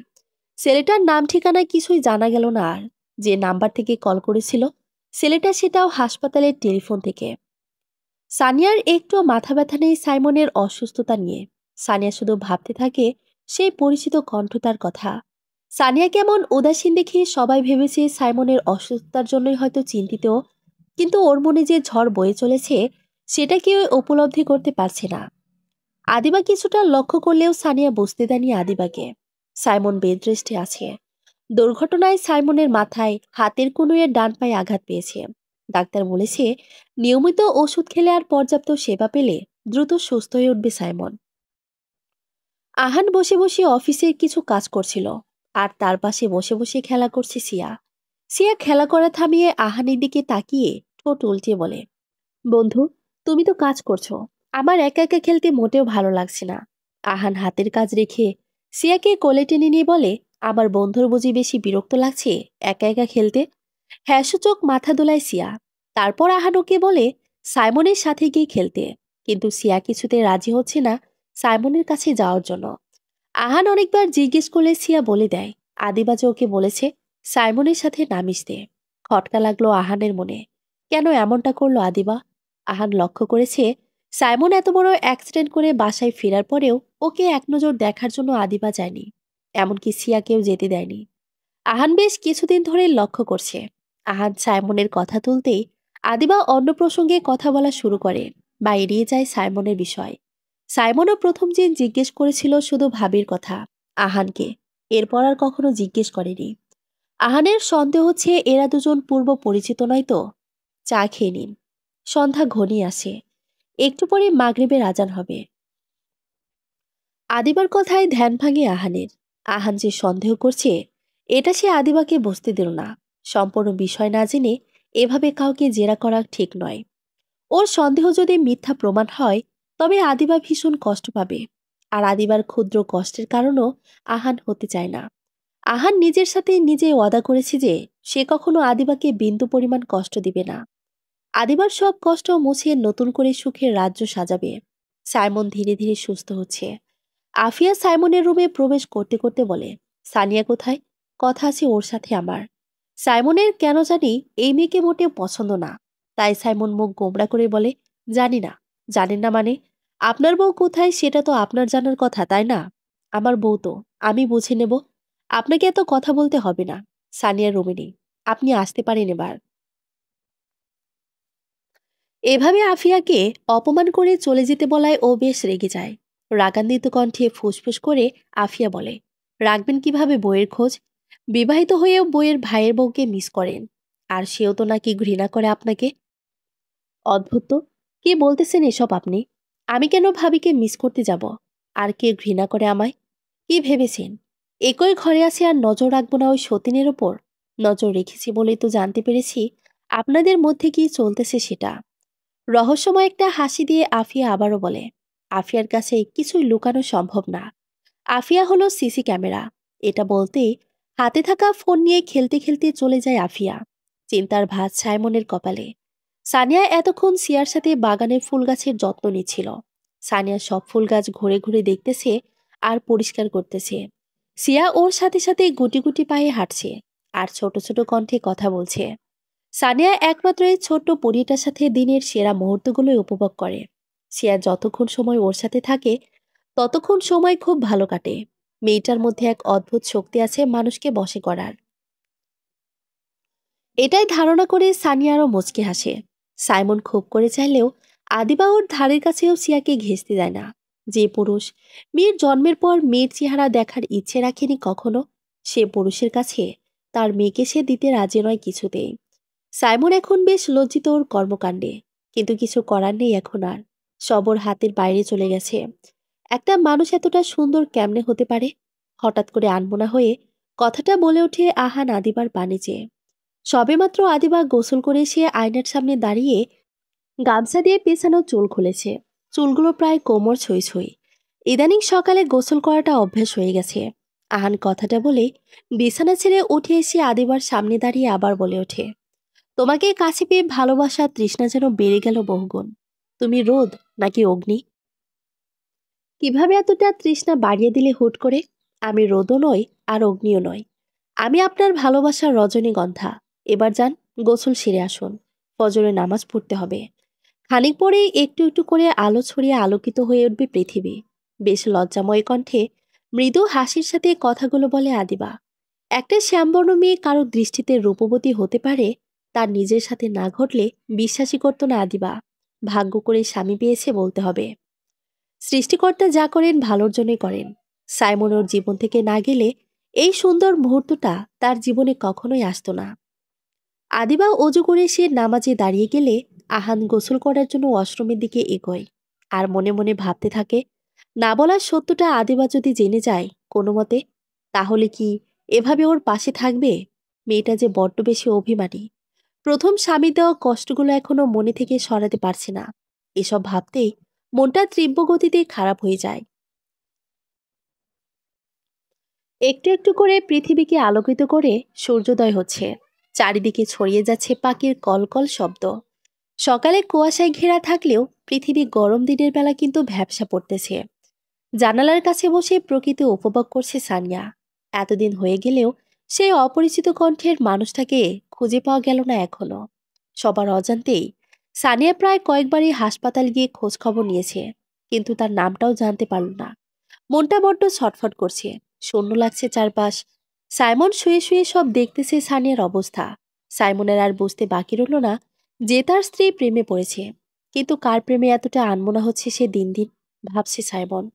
ছেলেটার নাম ঠিকানা কিছুই জানা গেল না। আর যে নাম্বার থেকে কল করেছিল ছেলেটা, সেটাও হাসপাতালের টেলিফোন থেকে। সানিয়ার একটু মাথা ব্যথা নেই সাইমনের অসুস্থতা নিয়ে। সানিয়া শুধু ভাবতে থাকে সেই পরিচিত কণ্ঠটার কথা। সানিয়া কেমন উদাসীন দেখে সবাই ভেবেছে সাইমনের অসুস্থতার জন্যই হয়তো চিন্তিত, কিন্তু ওর মনে যে ঝড় বয়ে চলেছে সেটা কেউ উপলব্ধি করতে পারছে না। আদিবা কিছুটা লক্ষ্য করলেও সানিয়া বুঝতে দেয়নি আদিবাকে। সাইমন বেড রেস্টে আছে। দুর্ঘটনায় সাইমনের মাথায় হাতের কনুইয়ের ডান পায়ে আঘাত পেয়েছে। ডাক্তার বলেছে নিয়মিত ওষুধ খেলে আর পর্যাপ্ত সেবা পেলে দ্রুত সুস্থ হয়ে উঠবে সাইমন। আহান বসে বসে অফিসের কিছু কাজ করছিল, আর তার পাশে বসে বসে খেলা করছে সিয়া। সিয়া খেলা করা থামিয়ে আহানের দিকে তাকিয়ে ঠোঁট উল্টে বলে, বন্ধু, তুমি তো কাজ করছো, আমার একা একা খেলতে মোটেও ভালো লাগছে না। আহান হাতের কাজ রেখে সিয়াকে কোলে টেনে নিয়ে বলে, আমার বন্ধুর বুঝি বেশি বিরক্ত লাগছে একা একা খেলতে? হ্যাঁ সূচক মাথা দোলায় সিয়া। তারপর আহান ওকে বলে সাইমনের সাথে গিয়ে খেলতে, কিন্তু সিয়া কিছুতে রাজি হচ্ছে না সাইমনের কাছে যাওয়ার জন্য। আহান অনেকবার জিজ্ঞেস করলে সিয়া বলে দেয় আদিবাজে ওকে বলেছে সাইমনের সাথে না মিশতে। খটকা লাগলো আহানের মনে। কেন এমনটা করলো আদিবা? আহান লক্ষ্য করেছে সাইমন এত বড় অ্যাক্সিডেন্ট করে বাসায় ফেরার পরেও ওকে এক নজর দেখার জন্য আদিবা যায়নি, এমনকি সিয়াকেও যেতে দেয়নি। আহান বেশ কিছুদিন ধরে লক্ষ্য করছে আহান সাইমনের কথা তুলতেই আদিবা অন্য প্রসঙ্গে কথা বলা শুরু করে বা এড়িয়ে যায় সাইমনের বিষয়। সাইমনও প্রথম দিন জিজ্ঞেস করেছিল শুধু ভাবির কথা, আহানকে। এরপর আর কখনো জিজ্ঞেস করেনি। আহানের সন্দেহ হচ্ছে এরা দুজন পূর্ব পরিচিত নয় তো। চা খেয়ে নিন, সন্ধ্যা ঘনিয়ে আসে। একটু পরে মাগরিবের আজান হবে। আদিবার কথায় ধ্যান ভাঙে আহানের। আহান যে সন্দেহ করছে এটা সে আদিবাকে বুঝতে দিল না। সম্পূর্ণ বিষয় না জেনে এভাবে কাউকে জেরা করা ঠিক নয়। ওর সন্দেহ যদি মিথ্যা প্রমাণ হয় তবে আদিবা ভীষণ কষ্ট পাবে। আর আদিবার ক্ষুদ্র কষ্টের কারণও আহান হতে চায় না। আহান নিজের সাথে নিজে ওয়াদা করেছে যে সে কখনো আদিবাকে বিন্দু পরিমাণ কষ্ট দিবে না। আদিবার সব কষ্ট মুছিয়ে নতুন করে সুখের রাজ্য সাজাবে। সাইমন ধীরে ধীরে সুস্থ হচ্ছে। আফিয়া সাইমনের রুমে প্রবেশ করতে করতে বলে, সানিয়া কোথায়? কথা আছে ওর সাথে আমার। সাইমনের কেন জানি এই মেয়েকে মোটেও পছন্দ না। তাই সাইমন মুখ গোমড়া করে বলে, জানি না। জানেন না মানে? আপনার বউ কোথায় সেটা তো আপনার জানার কথা, তাই না? আমার বউ তো, আমি বুঝে নেব। আপনাকে এত কথা বলতে হবে না। সানিয়া রুমে আপনি আসতে পারেন এবার। এভাবে আফিয়াকে অপমান করে চলে যেতে বলায় ও বেশ রেগে যায়। রাগান্বিত কণ্ঠে ফুসফুস করে আফিয়া বলে, রাখবেন কিভাবে বইয়ের খোঁজ? বিবাহিত হয়েও বইয়ের ভাইয়ের বউকে মিস করেন। আর সেও তো নাকি ঘৃণা করে আপনাকে। অদ্ভুত তো, কি বলতেছেন এসব আপনি? আমি কেন ভাবিকে মিস করতে যাব? আর কে ঘৃণা করে আমায়? কি ভেবেছেন একই ঘরে আছি আর নজর রাখবো না ওই সতীনের ওপর? নজর রেখেছি বলেই তো জানতে পেরেছি আপনাদের মধ্যে কি চলতেছে সেটা। রহস্যময় একটা হাসি দিয়ে আফিয়া আবারও বলে, আফিয়ার কাছে কিছুই লুকানো সম্ভব না। আফিয়া হলো সিসি ক্যামেরা। এটা বলতেই হাতে থাকা ফোন নিয়ে খেলতে খেলতে চলে যায় আফিয়া। চিন্তার ভাঁজ সাইমনের কপালে। সানিয়া এতক্ষণ সিয়ার সাথে বাগানের ফুল গাছের যত্ন নিচ্ছিল। সানিয়া সব ফুল গাছ ঘুরে ঘুরে দেখতেছে আর পরিষ্কার করতেছে। সিয়া ওর সাথে সাথে গুটি গুটি পায়ে হাঁটছে আর ছোট ছোট কণ্ঠে কথা বলছে। সানিয়া একমাত্র এই ছোট্ট পরীটার সাথে দিনের সেরা মুহূর্তগুলোই উপভোগ করে। সিয়া যতক্ষণ সময় ওর সাথে থাকে ততক্ষণ সময় খুব ভালো কাটে। মেয়েটার মধ্যে এক অদ্ভুত শক্তি আছে মানুষকে বশে করার। এটাই ধারণা করে সানিয়া আরও মুচকি হাসে। সাইমন খুব করে চাইলেও আদিবা ওর ধারের কাছেও সিয়াকে ঘেঁষতে দেয় না। যে পুরুষ মেয়ের জন্মের পর মেয়ের চেহারা দেখার ইচ্ছে রাখেনি কখনো, সে পুরুষের কাছে তার মেয়েকে সে দিতে রাজি নয় কিছুতেই। সাইমন এখন বেশ লজ্জিত ওর কর্মকাণ্ডে, কিন্তু কিছু করার নেই এখন আর। সব ওর হাতের বাইরে চলে গেছে। একটা মানুষ এতটা সুন্দর কেমনে হতে পারে? হঠাৎ করে আনমনা হয়ে কথাটা বলে ওঠে আহান আদিবার পানি চেয়ে। সবেমাত্র আদিবা গোসল করে সে আয়নার সামনে দাঁড়িয়ে গামছা দিয়ে পেছানো চুল খুলেছে। চুলগুলো প্রায় কোমর ছুঁই ছুঁই। ইদানিং সকালে গোসল করাটা অভ্যাস হয়ে গেছে। আহান কথাটা বলে বিছানা ছেড়ে উঠে এসে আদিবার সামনে দাঁড়িয়ে আবার বলে ওঠে, তোমাকে কাছে পেয়ে ভালোবাসা তৃষ্ণা যেন বেড়ে গেল বহুগুণ। তুমি রোদ নাকি অগ্নি? কিভাবে এতটা তৃষ্ণা বাড়িয়ে দিলে হুট করে? আমি রোদও নই আর অগ্নিও নই। আমি আপনার ভালোবাসার রজনীগন্ধা। এবার যান, গোসল সেরে আসুন। ফজরে নামাজ পড়তে হবে। খানিক পরেই একটু একটু করে আলো ছড়িয়ে আলোকিত হয়ে উঠবে পৃথিবী। বেশ লজ্জাময় কণ্ঠে মৃদু হাসির সাথে কথাগুলো বলে আদিবা। একটা শ্যামবর্ণ মেয়ে কারো দৃষ্টিতে রূপবতী হতে পারে, তার নিজের সাথে না ঘটলে বিশ্বাসই করত না আদিবা। ভাগ্য করে স্বামী পেয়েছে বলতে হবে। সৃষ্টিকর্তা যা করেন ভালোর জন্যই করেন। সাইমন ওর জীবন থেকে না গেলে এই সুন্দর মুহূর্তটা তার জীবনে কখনোই আসতো না। আদিবা অজু করে সে নামাজে দাঁড়িয়ে গেলে আহান গোসল করার জন্য ওয়াশরুমের দিকে এগোয়। আর মনে মনে ভাবতে থাকে, না বলার সত্যটা আদিবা যদি জেনে যায় কোনো মতে, তাহলে কি এভাবে ওর পাশে থাকবে? মেয়েটা যে বড্ড বেশি অভিমানী। প্রথম স্বামী দেওয়া কষ্টগুলো এখনো মনে থেকে সরাতে পারছে না। এসব ভাবতেই মনটা তীব্র গতিতে খারাপ হয়ে যায়। একটু একটু করে পৃথিবীকে আলোকিত করে সূর্যোদয় হচ্ছে। চারিদিকে ছড়িয়ে যাচ্ছে পাখির কলকল শব্দ। সকালে কুয়াশায় ঘেরা থাকলেও পৃথিবী গরম দিনের বেলা কিন্তু ভ্যাপসা পড়তেছে। জানালার কাছে বসে প্রকৃতি উপভোগ করছে সানিয়া। এতদিন হয়ে গেলেও সেই অপরিচিত কণ্ঠের মানুষটাকে খুঁজে পাওয়া গেল না এখনো। সবার অজান্তেই সানিয়া প্রায় কয়েকবারই হাসপাতাল গিয়ে খোঁজ খবর নিয়েছে, কিন্তু তার নামটাও জানতে পারল না। মনটা বড্ড ছটফট করছে, শূন্য লাগছে চারপাশ। সাইমন শুয়ে শুয়ে সব দেখতেছে সানিয়ার অবস্থা। সাইমনের আর বুঝতে বাকি রইল না যে তার স্ত্রী প্রেমে পড়েছে। কিন্তু কার প্রেমে এতটা আনমনা হচ্ছে সে দিন দিন, ভাবছে সাইমন।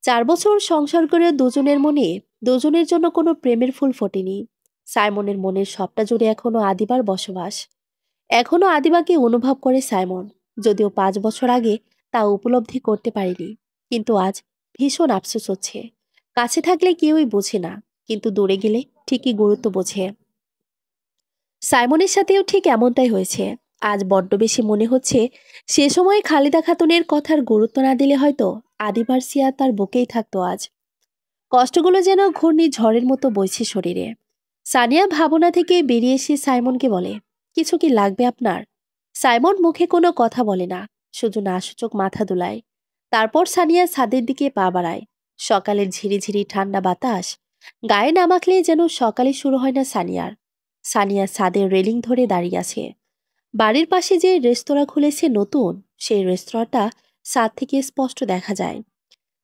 4 বছর সংসার করে দুজনের মনে দুজনের জন্য কোনো প্রেমের ফুল ফোটেনি। সাইমনের মনের সবটা জুড়ে এখনো আদিবার বসবাস। এখনো আদিবাকে অনুভব করে সাইমন, যদিও 5 বছর আগে তা উপলব্ধি করতে পারেনি। কিন্তু আজ ভীষণ আফসোস হচ্ছে। কাছে থাকলে কেউই বোঝে না, কিন্তু দূরে গেলে ঠিকই গুরুত্ব বোঝে। সাইমনের সাথেও ঠিক এমনটাই হয়েছে। আজ বড্ড বেশি মনে হচ্ছে সে সময় খালিদা খাতুনের কথার গুরুত্ব না দিলে হয়তো আদিবার সিয়া তার বুকেই থাকতো আজ। কষ্টগুলো যেন ঘূর্ণি ঝড়ের মতো বইছে শরীরে। সানিয়া ভাবনা থেকে বেরিয়ে এসে সাইমনকে বলে, কিছু কি লাগবে আপনার? সাইমন মুখে কোনো কথা বলে না, শুধু নাসূচক মাথা দুলায়। তারপর সানিয়া ছাদের দিকে পা বাড়ায়। সকালের ঝিরিঝিরি ঠান্ডা বাতাস গায়ে না মাখলে যেন সকালে শুরু হয় না সানিয়ার। সানিয়া ছাদের রেলিং ধরে দাঁড়িয়ে আছে। বাড়ির পাশে যে রেস্তোরাঁ খুলেছে নতুন, সেই রেস্তোরাঁটা ছাদ থেকে স্পষ্ট দেখা যায়।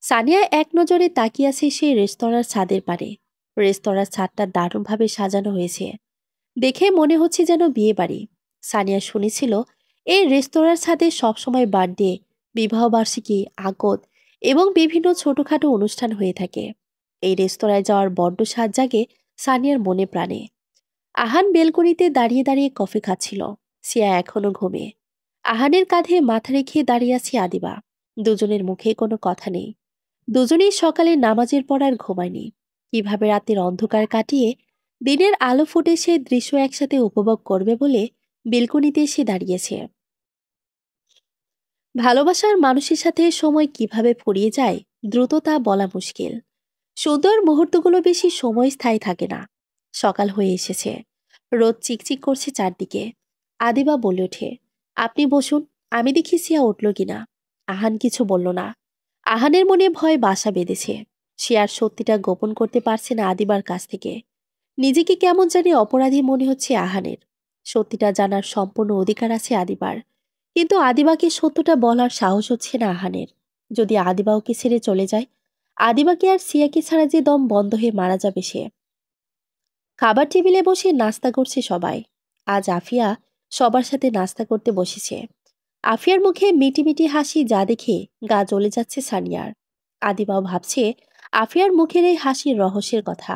সানিয়া এক নজরে তাকিয়ে আছে সেই রেস্তোরাঁর ছাদের পারে। রেস্তোরাঁর ছাদটা দারুণভাবে সাজানো হয়েছে, দেখে মনে হচ্ছে যেন বিয়ে বাড়ি। সানিয়া শুনেছিল এই রেস্তোরাঁর ছাদে সবসময় বার্থডে, বিবাহবার্ষিকী, আগত এবং বিভিন্ন ছোটখাটো অনুষ্ঠান হয়ে থাকে। এই রেস্তোরাঁয় যাওয়ার বড্ড স্বাদ জাগে সানিয়ার মনে প্রাণে। আহান বেলকনিতে দাঁড়িয়ে দাঁড়িয়ে কফি খাচ্ছিল। সিয়া এখনো ঘুমে। আহানের কাঁধে মাথা রেখে দাঁড়িয়ে আছে আদিবা। দুজনের মুখে কোনো কথা নেই। দুজনেই সকালে নামাজের পর আর ঘুমায়নি। কিভাবে রাতের অন্ধকার কাটিয়ে দিনের আলো ফুটে সে দৃশ্য একসাথে উপভোগ করবে বলে বেলকনিতে এসে দাঁড়িয়েছে। ভালোবাসার মানুষের সাথে সময় কিভাবে ফুরিয়ে যায় দ্রুত তা বলা মুশকিল। সুন্দর মুহূর্তগুলো বেশি সময় স্থায়ী থাকে না। সকাল হয়ে এসেছে, রোদ চিকচিক করছে চারদিকে। আদিবা বলে ওঠে, আপনি বসুন, আমি দেখি সিয়া উঠল কিনা। আহান কিছু বলল না। আহানের মনে ভয় বাসা বেঁধেছে। সে আর সত্যিটা গোপন করতে পারছে না আদিবার কাছ থেকে। নিজেকে কেমন জানি অপরাধী মনে হচ্ছে আহানের। সত্যিটা জানার সম্পূর্ণ অধিকার আছে আদিবার, কিন্তু আদিবাকে সত্যটা বলার সাহস হচ্ছে না আহানের। যদি আদিবা ওকে ছেড়ে চলে যায়, আদিবাকে আর সিয়াকে ছাড়া যে দম বন্ধ হয়ে মারা যাবে সে। খাবার টেবিলে বসে নাস্তা করছে সবাই। আজ আফিয়া সবার সাথে নাস্তা করতে বসেছে। আফিয়ার মুখে মিটি মিটি হাসি যা দেখে গা জ্বলে যাচ্ছে সানিয়ার। আদিবাও ভাবছে আফিয়ার মুখের এই হাসির রহস্যের কথা।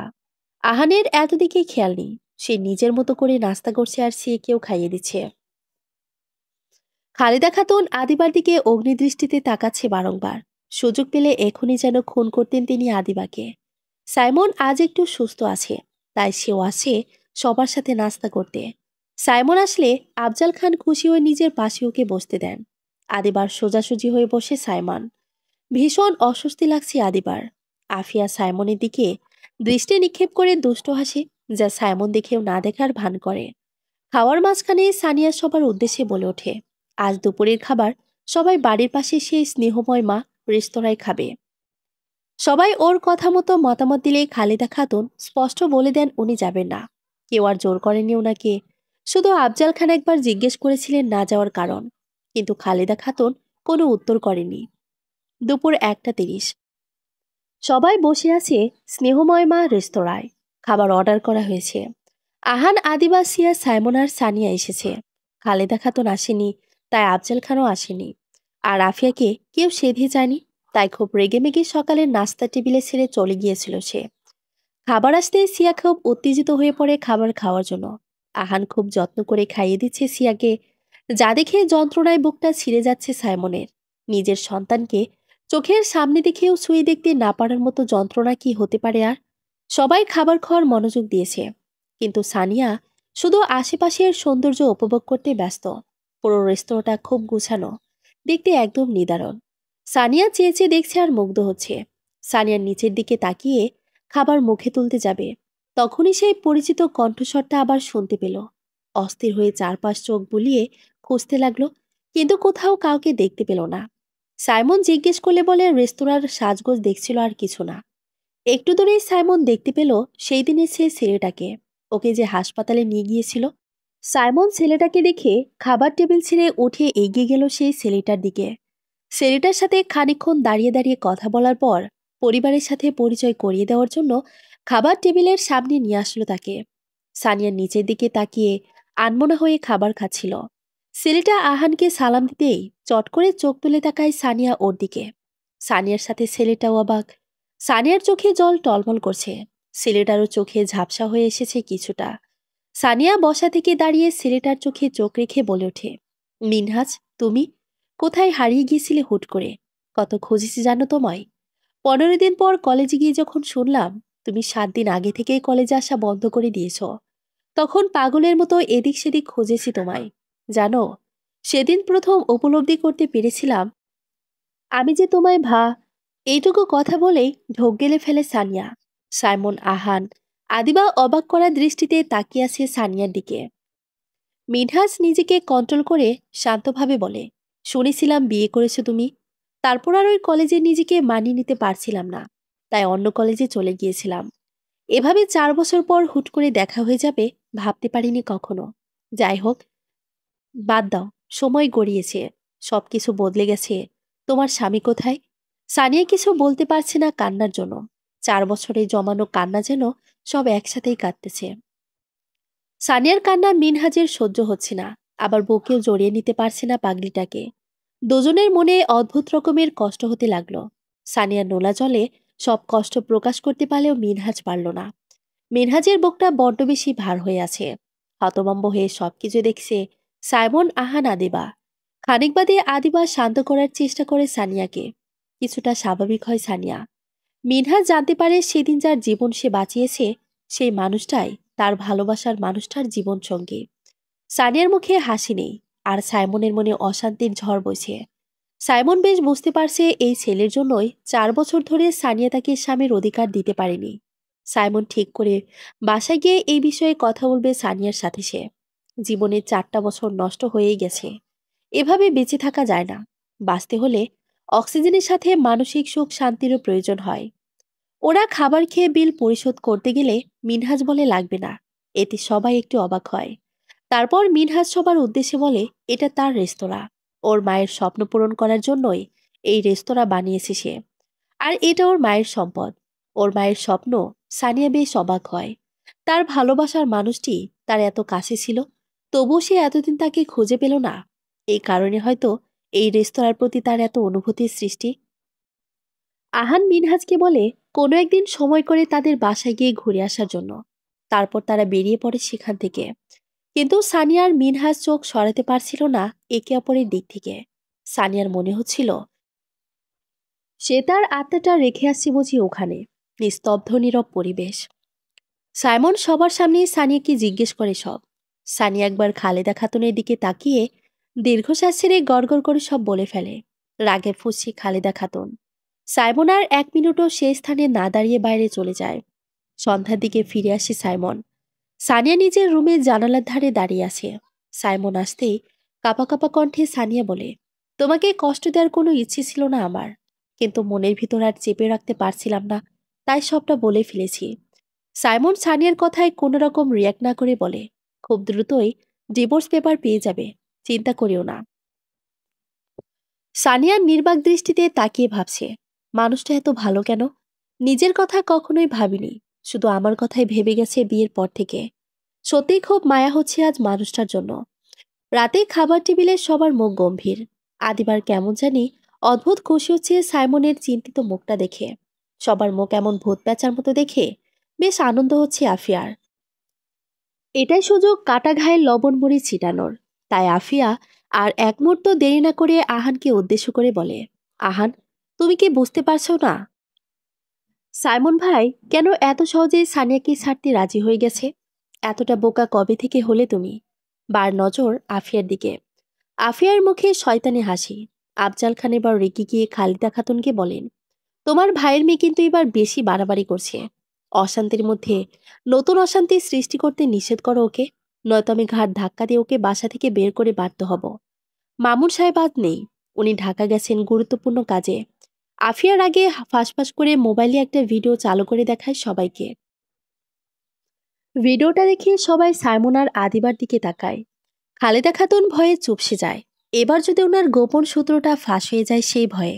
আহানের এতদিকে খেয়াল নেই। সে নিজের মতো করে নাস্তা করছে আর সিয়াকেও খাইয়ে দিচ্ছে। খালেদা খাতুন আদিবার দিকে অগ্নিদৃষ্টিতে তাকাচ্ছে বারংবার। সুযোগ পেলে এখনই যেন খুন করতেন তিনি আদিবাকে। সাইমন আজ একটু সুস্থ আছে, তাই সেও আসে সবার সাথে নাস্তা করতে। সাইমন আসলে আফজাল খান খুশি হয়ে নিজের পাশে ওকে বসতে দেন। আদিবার সোজাসুজি হয়ে বসে সাইমন। ভীষণ অস্বস্তি লাগছে আদিবার। আফিয়া সাইমনের দিকে দৃষ্টি নিক্ষেপ করে দুষ্ট হাসে, যা সাইমন দেখেও না দেখার ভান করে। খাওয়ার মাঝখানে সানিয়া সবার উদ্দেশ্যে বলে ওঠে, আজ দুপুরের খাবার সবাই বাড়ির পাশে সেই স্নেহময় মা রেস্তোরাঁয় খাবে। সবাই ওর কথা মতো মতামত দিলে খালেদা খাতুন স্পষ্ট বলে দেন উনি যাবেন না। কেউ আর জোর করেনি ওনাকে। শুধু আফজাল খান একবার জিজ্ঞেস করেছিলেন না যাওয়ার কারণ, কিন্তু খালেদা খাতুন কোনো উত্তর করেনি। দুপুর 1:30। সবাই বসে আছে স্নেহময় মা রেস্তোরাঁয়। খাবার অর্ডার করা হয়েছে। আহান, আদিবা, সিয়া, সাইমন আর সানিয়া এসেছে। খালেদা খাতুন আসেনি, তাই আফজাল খানও আসেনি। আর আফিয়াকে কেউ সেধে যায়নি, তাই খুব রেগেমেগে সকালের নাস্তা টেবিলে ছেড়ে চলে গিয়েছিল সে। খাবার আসতে সিয়া খুব উত্তেজিত হয়ে পড়ে খাবার খাওয়ার জন্য। আহান খুব যত্ন করে খাইয়ে দিচ্ছে সিয়াকে, যা দেখে যন্ত্রণায় বুকটা ছিঁড়ে যাচ্ছে সাইমনের। নিজের সন্তানকে চোখের সামনে দেখেও ছুঁয়ে দেখতে না পারার মতো যন্ত্রণা কি হতে পারে আর। সবাই খাবার খাওয়ার মনোযোগ দিয়েছে, কিন্তু সানিয়া শুধু আশেপাশের সৌন্দর্য উপভোগ করতে ব্যস্ত। পুরো রেস্তোরাঁটা খুব গুছানো, দেখতে একদম নিদারুণ। সানিয়া চেয়ে চেয়ে দেখছে আর মুগ্ধ হচ্ছে। সানিয়ার নিচের দিকে তাকিয়ে খাবার মুখে তুলতে যাবে, তখনই সেই পরিচিত কণ্ঠস্বরটা আবার শুনতে পেল। অস্থির হয়ে চারপাশ চোখ বুলিয়ে খুঁজতে লাগলো, কিন্তু কোথাও কাউকে দেখতে পেল না। সাইমন জিজ্ঞেস করলে বলে রেস্তোরাঁর সাজগোজ দেখছিল আর কিছু না। একটু দূরেই সাইমন দেখতে পেল সেই দিনের সে ছেলেটাকে, ওকে যে হাসপাতালে নিয়ে গিয়েছিল। সাইমন ছেলেটাকে দেখে খাবার টেবিল ছেড়ে উঠে এগিয়ে গেল সেই ছেলেটার দিকে। ছেলেটার সাথে খানিকক্ষণ দাঁড়িয়ে দাঁড়িয়ে কথা বলার পর পরিবারের সাথে পরিচয় করিয়ে দেওয়ার জন্য খাবার টেবিলের সামনে নিয়ে আসলো তাকে। সানিয়ার নিচের দিকে তাকিয়ে আনমনা হয়ে খাবার খাচ্ছিল। ছেলেটা আহানকে সালাম দিতেই চট করে চোখ তুলে তাকায় সানিয়া ওর দিকে। সানিয়ার সাথে ছেলেটাও অবাক। সানিয়ার চোখে জল টলমল করছে। ছেলেটারও চোখে ঝাপসা হয়ে এসেছে কিছুটা। সানিয়া বসা থেকে দাঁড়িয়ে ছেলেটার চোখে চোখ রেখে বলে ওঠে, মিনহাজ, তুমি কোথায় হারিয়ে গিয়েছিলে হুট করে? কত খুঁজেছি জানো তোমায়। 15 দিন পর কলেজে গিয়ে যখন শুনলাম তুমি 7 দিন আগে থেকেই কলেজে আসা বন্ধ করে দিয়েছ, তখন পাগলের মতো এদিক সেদিক খুঁজেছি তোমায়। জানো, সেদিন প্রথম উপলব্ধি করতে পেরেছিলাম আমি যে তোমায় এইটুকু কথা বলেই ঢোক গেলে ফেলে সানিয়া। সাইমন, আহান, আদিবা অবাক করা দৃষ্টিতে তাকিয়ে আছে সানিয়ার দিকে। মিনহাজ নিজেকে কন্ট্রোল করে শান্তভাবে বলে, শুনেছিলাম বিয়ে করেছো তুমি। তারপর আর ওই কলেজে নিজেকে মানিয়ে নিতে পারছিলাম না, তাই অন্য কলেজে চলে গিয়েছিলাম। এভাবে 4 বছর পর হুট করে দেখা হয়ে যাবে ভাবতে পারিনি কখনো। যাই হোক, বাদ দাও, সময় গড়িয়েছে, সবকিছু বদলে গেছে। তোমার স্বামী কোথায়? সানিয়া কিছু বলতে পারছে না কান্নার জন্য। 4 বছরে জমানো কান্না যেন সব একসাথেই কাঁদতেছে। সানিয়ার কান্না মিনহাজের সহ্য হচ্ছে না, আবার বউকেও জড়িয়ে নিতে পারছে না পাগলিটাকে। দুজনের মনে অদ্ভুত রকমের কষ্ট হতে লাগলো। সানিয়া নোলা জলে সব কষ্ট প্রকাশ করতে পারলেও মিনহাজ পারল না। মিনহাজের বুকটা বড্ড বেশি ভার হয়ে আছে। হতভম্ব হয়ে সবকিছু দেখছে সাইমন, আহান, আদিবা। খানিক বাদে আদিবা শান্ত করার চেষ্টা করে সানিয়াকে। কিছুটা স্বাভাবিক হয় সানিয়া। মিনহাজ জানতে পারে সেদিন যার জীবন সে বাঁচিয়েছে সেই মানুষটাই তার ভালোবাসার মানুষটার জীবন সঙ্গী। সানিয়ার মুখে হাসি নেই, আর সাইমনের মনে অশান্তির ঝড় বইছে। সাইমন বেশ বুঝতে পারছে এই ছেলের জন্যই 4 বছর ধরে সানিয়া তাকে স্বামীর অধিকার দিতে পারেনি। সাইমন ঠিক করে বাসায় গিয়ে এই বিষয়ে কথা বলবে সানিয়ার সাথে। সে জীবনের 4টা বছর নষ্ট হয়েই গেছে। এভাবে বেঁচে থাকা যায় না। বাঁচতে হলে অক্সিজেনের সাথে মানসিক সুখ শান্তিরও প্রয়োজন হয়। ওরা খাবার খেয়ে বিল পরিশোধ করতে গেলে মিনহাজ বলে লাগবে না। এতে সবাই একটু অবাক হয়। তারপর মিনহাজ সবার উদ্দেশ্যে বলে এটা তার রেস্তোরাঁ। ওর মায়ের স্বপ্ন পূরণ করার জন্যই এই রেস্তোরাঁ বানিয়েছে সে। আর এটা ওর মায়ের সম্পদ, ওর মায়ের স্বপ্ন। সানিয়া বেশ অবাক হয়। তার ভালোবাসার মানুষটি তার এত কাছে ছিল, তবুও সে এতদিন তাকে খুঁজে পেল না। এই কারণে হয়তো এই রেস্তোরাঁর প্রতি তার এত অনুভূতির সৃষ্টি। আহান মিনহাজকে বলে কোনো একদিন সময় করে তাদের বাসায় গিয়ে ঘুরে আসার জন্য। তারপর তারা বেরিয়ে পড়ে সেখান থেকে। কিন্তু সানিয়ার মিনহাজ চোখ সরাতে পারছিল না একে অপরের দিক থেকে। সানিয়ার মনে হচ্ছিল সে তার আত্মাটা রেখে আসছে বুঝি ওখানে। নিস্তব্ধ নীরব পরিবেশ। সাইমন সবার সামনে সানিয়াকে জিজ্ঞেস করে সব। সানিয়া একবার খালেদা খাতুনের দিকে তাকিয়ে দীর্ঘশ্বাস ছেড়ে গড়গড় করে সব বলে ফেলে। রাগে ফুঁসছে খালেদা খাতুন। সাইমন আর 1 মিনিটও সেই স্থানে না দাঁড়িয়ে বাইরে চলে যায়। সন্ধ্যার দিকে ফিরে আসে সাইমন। সানিয়া নিজের রুমের জানালার ধারে দাঁড়িয়ে আছে। সাইমন আসতেই কাঁপা কাঁপা কণ্ঠে সানিয়া বলে, তোমাকে কষ্ট দেওয়ার কোনো ইচ্ছে ছিল না আমার, কিন্তু মনের ভিতর আর চেপে রাখতে পারছিলাম না, তাই সবটা বলে ফেলেছি। সাইমন সানিয়ার কথায় কোনো রকম রিয়াক্ট না করে বলে, খুব দ্রুতই ডিভোর্স পেপার পেয়ে যাবে, চিন্তা করিও না। সানিয়া নির্বাক দৃষ্টিতে তাকিয়ে ভাবছে, মানুষটা এত ভালো কেন? নিজের কথা কখনোই ভাবিনি, শুধু আমার কথাই ভেবে গেছে বিয়ের পর থেকে। সত্যিই খুব মায়া হচ্ছে আজ মানুষটার জন্য। রাতে খাবার টেবিলে সবার মুখ গম্ভীর। আদিবার কেমন জানি অদ্ভুত খুশি হচ্ছে সাইমনের চিন্তিত মুখটা দেখে। সবার মুখ এমন ভূত প্যাঁচার মতো দেখে বেশ আনন্দ হচ্ছে আফিয়ার। এটাই সুযোগ কাটা ঘায়ে লবণ মরিচ ছিটানোর। তাই আফিয়া আর এক মুহূর্ত দেরি না করে আহানকে উদ্দেশ্য করে বলে, আহান, তুমি কি বুঝতে পারছো না সাইমন ভাই কেন এত সহজে সানিয়াকে ছাড়তে রাজি হয়ে গেছে? এতটা বোকা কবে থেকে হলে তুমি? বার নজর আফিয়ার দিকে। আফিয়ার মুখে শয়তানি হাসি। আফজাল খান এবার রেগে গিয়ে খালিদা খাতুনকে বলেন, তোমার ভাইয়ের মেয়ে কিন্তু এবার বেশি বাড়াবাড়ি করছে। অশান্তির মধ্যে নতুন অশান্তি সৃষ্টি করতে নিষেধ করো ওকে, নয়তো আমি ঘাট ধাক্কা দিয়ে ওকে বাসা থেকে বের করে বাধ্য হব। মামুন সাহেব আজ নেই, উনি ঢাকা গেছেন গুরুত্বপূর্ণ কাজে। আফিয়ার আগে ফাঁস করে মোবাইলে একটা ভিডিও চালু করে দেখায় সবাইকে। ভিডিওটা দেখে সবাই সাইমন আর আদিবার দিকে তাকায়। খালেদা খাতুন ভয়ে চুপসে যায়। এবার যদি ওনার গোপন সূত্রটা ফাঁস হয়ে যায় সেই ভয়ে।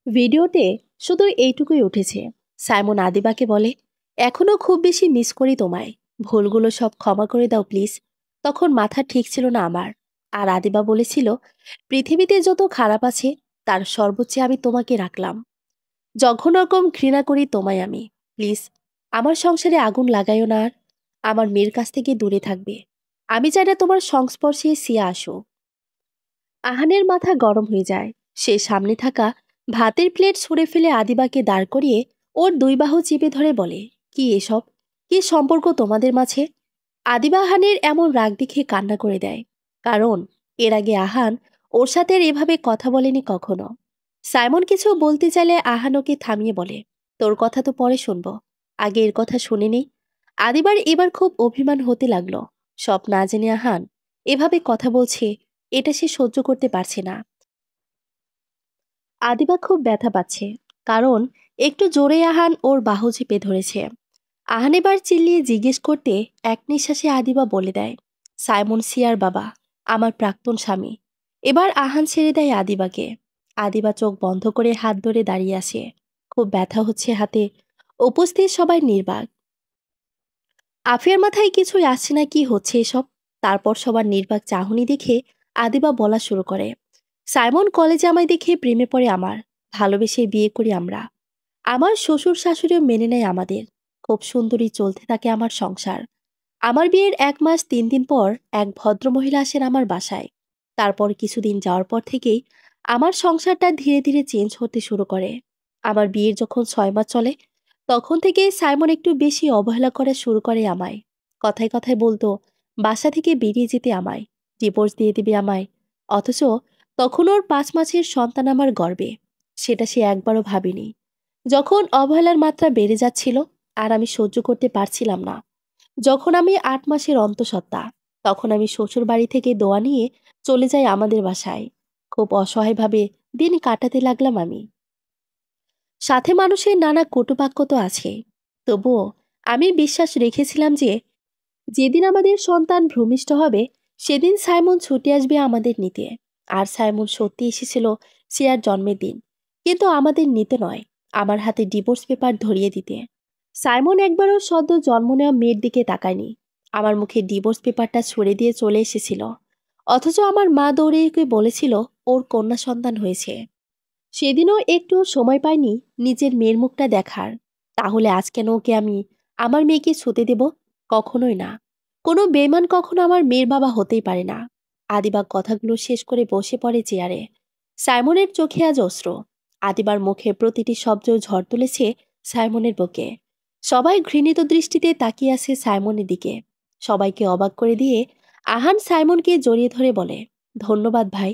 ভিডিওতে শুধু এইটুকুই উঠেছে, সাইমন আদিবাকে বলে, এখনো খুব বেশি মিস করি তোমায়, ভুলগুলো সব ক্ষমা করে দাও প্লিজ। তখন মাথা ঠিক ছিল না আমার। আর আদিবা বলেছিল, পৃথিবীতে যত খারাপ আছে তার সর্বোচ্চে আমি তোমাকে রাখলাম। যখন রকম ঘৃণা করি তোমায় আমি। প্লিজ আমার সংসারে আগুন লাগাইও না আর। আমার মেয়ের কাছ থেকে দূরে থাকবে। আমি চাই না তোমার সংস্পর্শে সিয়া আসো। আহানের মাথা গরম হয়ে যায়। সে সামনে থাকা ভাতের প্লেট ছুঁড়ে ফেলে আদিবাকে দাঁড় করিয়ে ওর 2 বাহু চিপে ধরে বলে, কি এসব? কি সম্পর্ক তোমাদের মাঝে? আদিবা আহানের এমন রাগ দেখে কান্না করে দেয়। কারণ এর আগে আহান ওর সাথে আর এভাবে কথা বলেনি কখনো। সাইমন কিছু বলতে চাইলে আহান ওকে থামিয়ে বলে, তোর কথা তো পরে শুনবো, আগে এর কথা শুনে নেই। আদিবার এবার খুব অভিমান হতে লাগলো। সব না জেনে আহান এভাবে কথা বলছে, এটা সে সহ্য করতে পারছে না। আদিবা খুব ব্যথা পাচ্ছে, কারণ একটু জোরে আহান ওর বাহু চেপে ধরেছে। আহান এবার চিল্লিয়ে জিজ্ঞেস করতে এক নিঃশ্বাসে আদিবা বলে দেয়, সাইমন সিয়ার বাবা, আমার প্রাক্তন স্বামী। এবার আহান ছেড়ে দেয় আদিবাকে। আদিবা চোখ বন্ধ করে হাত ধরে দাঁড়িয়ে আসে। খুব ব্যথা হচ্ছে হাতে। উপস্থিত সবাই নির্বাক। আফিয়ার মাথায় কিছুই আসছে না কি হচ্ছে এসব। তারপর সবার নির্বাক চাহনি দেখে আদিবা বলা শুরু করে, সাইমন কলেজে আমায় দেখে প্রেমে পড়ে আমার, ভালোবেসে বিয়ে করি আমরা। আমার শ্বশুর শাশুড়িও মেনে নেয় আমাদের। খুব সুন্দরী চলতে থাকে আমার সংসার। আমার বিয়ের 1 মাস 3 দিন পর এক ভদ্রমহিলা আসেন আমার বাসায়। তারপর কিছুদিন যাওয়ার পর থেকেই আমার সংসারটা ধীরে ধীরে চেঞ্জ হতে শুরু করে। আমার বিয়ের যখন 6 মাস চলে, তখন থেকে সাইমন একটু বেশি অবহেলা করা শুরু করে আমায়। কথায় কথায় বলতো বাসা থেকে বেরিয়ে যেতে আমায়, ডিভোর্স দিয়ে দিবে আমায়। অথচ তখন ওর 5 মাসের সন্তান আমার গর্বে। সেটা সে একবারও ভাবেনি। যখন অবহেলার মাত্রা বেড়ে যাচ্ছিল আর আমি সহ্য করতে পারছিলাম না, যখন আমি 8 মাসের অন্তঃসত্ত্বা, তখন আমি শ্বশুর বাড়ি থেকে দোয়া নিয়ে চলে যাই আমাদের বাসায়। খুব অসহায়ভাবে দিন কাটাতে লাগলাম আমি। সাথে মানুষের নানা কটুবাক্য তো আছে, তবুও আমি বিশ্বাস রেখেছিলাম যে যেদিন আমাদের সন্তান ভূমিষ্ঠ হবে, সেদিন সাইমন ছুটে আসবে আমাদের নিতে। আর সাইমন সত্যি এসেছিল সিয়ার জন্মের দিন, কিন্তু আমাদের নিতে নয়, আমার হাতে ডিভোর্স পেপার ধরিয়ে দিতে। সাইমন একবারও সদ্য জন্ম নেওয়া মেয়ের দিকে তাকায়নি। আমার মুখে ডিভোর্স পেপারটা ছুড়ে দিয়ে চলে এসেছিল। অথচ আমার মা দৌড়ে গিয়ে বলেছিল ওর কন্যা সন্তান হয়েছে। সেদিনও একটু সময় পাইনি নিজের মেয়ের মুখটা দেখার। তাহলে আজ কেন ওকে আমি আমার মেয়েকে ছুতে দেব? কখনোই না। কোনো বেমান কখনো আমার মেয়ের বাবা হতেই পারে না। আদিবা কথাগুলো শেষ করে বসে পড়ে চেয়ারে। সাইমনের চোখে আজ অশ্রু। আদিবার মুখে প্রতিটি শব্দ ঝড় তুলেছে সাইমনের বুকে। সবাই ঘৃণিত দৃষ্টিতে তাকিয়ে আছে সাইমনের দিকে। সবাইকে অবাক করে দিয়ে আহান সাইমনকে জড়িয়ে ধরে বলে, ধন্যবাদ ভাই,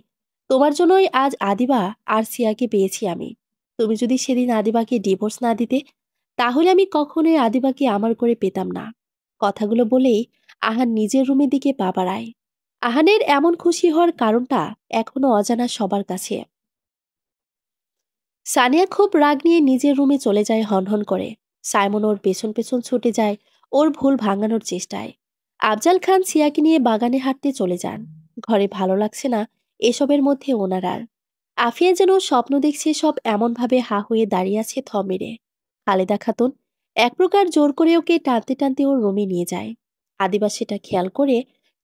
তোমার জন্যই আজ আদিবা আর সিয়াকে পেয়েছি আমি। তুমি যদি সেদিন আদিবাকে ডিভোর্স না দিতে, তাহলে আমি কখনোই আদিবাকে আমার করে পেতাম না। কথাগুলো বলেই আহান নিজের রুমের দিকে পা বাড়ায়। আহানের এমন খুশি হওয়ার কারণটা এখনো অজানা সবার কাছে। সানিয়া খুব রাগ নিয়ে নিজের রুমে চলে যায় হনহন করে। সাইমন ওর পেছন পেছন ছুটে যায় ওর ভুল ভাঙানোর চেষ্টায়। আফজাল খান সিয়াকে নিয়ে বাগানে হাঁটতে চলে যান। ঘরে ভালো লাগছে না এসবের মধ্যে ওনার আর। আফিয়া যেন স্বপ্ন দেখছে সব এমনভাবে হা হয়ে দাঁড়িয়ে আছে থ মেরে। খালেদা খাতুন এক প্রকার জোর করে ওকে টানতে টানতে ওর রুমে নিয়ে যায়। আদিবা সেটা খেয়াল করে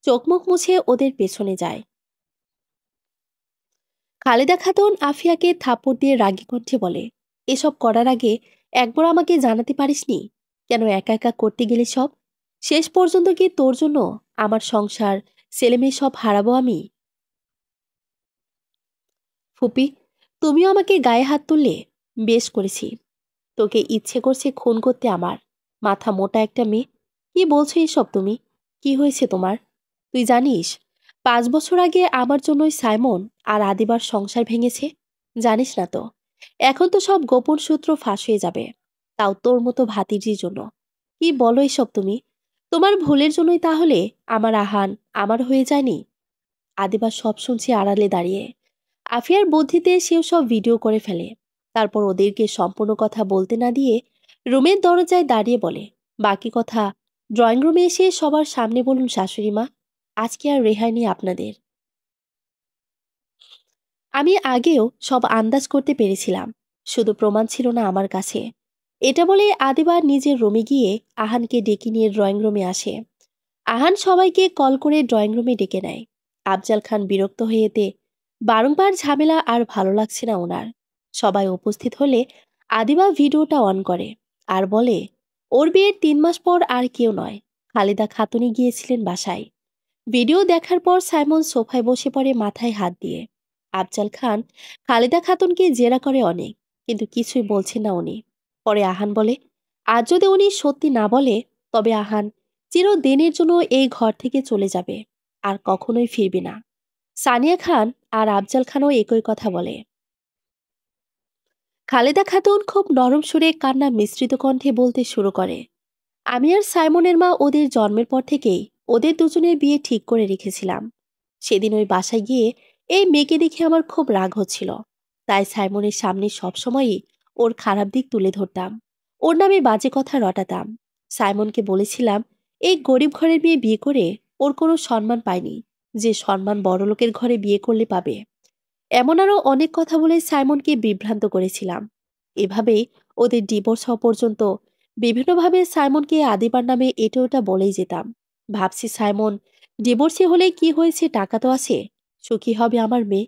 চোখমুখ মুছে ওদের পেছনে যায়। খালেদা খাতুন আফিয়াকে থাপ্পড় দিয়ে রাগী কণ্ঠে বলে, এসব করার আগে একবার আমাকে জানাতে পারিসনি? কেন একা একা করতে গেলে সব? শেষ পর্যন্ত কি তোর জন্য আমার সংসার, ছেলেমেয়ে সব হারাবো আমি? ফুপি, তুমিও আমাকে গায়ে হাত তুললে। বেশ করেছি। তোকে ইচ্ছে করছে খুন করতে আমার। মাথা মোটা একটা মেয়ে। কি বলছো এসব তুমি? কি হয়েছে তোমার? তুই জানিস 5 বছর আগে আমার জন্যই সাইমন আর আদিবার সংসার ভেঙেছে? জানিস না তো? এখন তো সব গোপন সূত্র ফাঁস হয়ে যাবে। তাও তোর মতো ভাতিজির জন্য। কি বলো এসব তুমি? তোমার ভুলের জন্যই তাহলে আমার আহান আমার হয়ে যায়নি? আদিবা সব শুনছে আড়ালে দাঁড়িয়ে। আফিয়ার বুদ্ধিতে সেও সব ভিডিও করে ফেলে। তারপর ওদেরকে সম্পূর্ণ কথা বলতে না দিয়ে রুমের দরজায় দাঁড়িয়ে বলে, বাকি কথা ড্রয়িং রুমে এসে সবার সামনে বলুন শাশুড়ি মা। আজকে আর রেহাই নেই আপনাদের। আমি আগেও সব আন্দাজ করতে পেরেছিলাম, শুধু প্রমাণ ছিল না আমার কাছে। এটা বলে আদিবা নিজের রুমে গিয়ে আহানকে ডেকে নিয়ে ড্রয়িং রুমে আসে। আহান সবাইকে কল করে ড্রয়িং রুমে ডেকে নেয়। আফজাল খান বিরক্ত হয়ে এতে বারংবার ঝামেলা আর ভালো লাগছে না ওনার। সবাই উপস্থিত হলে আদিবা ভিডিওটা অন করে আর বলে, ওর বিয়ের 3 মাস পর আর কেউ নয়, খালেদা খাতুনই গিয়েছিলেন বাসায়। ভিডিও দেখার পর সাইমন সোফায় বসে পড়ে মাথায় হাত দিয়ে। আফজাল খান খালেদা খাতুনকে জেরা করে অনেক, কিন্তু কিছুই বলছেন না উনি। পরে আহান বলে, আজ যদি উনি সত্যি না বলে, তবে আহান চিরদিনের জন্য এই ঘর থেকে চলে যাবে, আর কখনোই ফিরবে না। সানিয়া খান আর আফজাল খানও একই কথা বলে। খালেদা খাতুন খুব নরম সুরে কান্না মিশ্রিত কণ্ঠে বলতে শুরু করে, আমি আর সাইমনের মা ওদের জন্মের পর থেকেই ওদের দুজনের বিয়ে ঠিক করে রেখেছিলাম। সেদিন ওই বাসায় গিয়ে এই মেয়েকে দেখে আমার খুব রাগ হচ্ছিল। তাই সাইমনের সামনে সবসময়ই ওর খারাপ দিক তুলে ধরতাম, ওর নামে বাজে কথা রটাতাম। সাইমনকে বলেছিলাম এই গরিব ঘরের মেয়ে বিয়ে করে ওর কোনো সম্মান পায়নি, যে সম্মান বড়লোকের ঘরে বিয়ে করলে পাবে। এমন আরো অনেক কথা বলে সাইমনকে বিভ্রান্ত করেছিলাম। এভাবেই ওদের ডিভোর্স হওয়া পর্যন্ত বিভিন্নভাবে সাইমনকে আদিবার নামে এটা ওটা বলেই যেতাম। ভাবছি সাইমন ডিভোর্সি হলে কি হয়েছে, টাকা তো আছে, সুখী হবে আমার মেয়ে।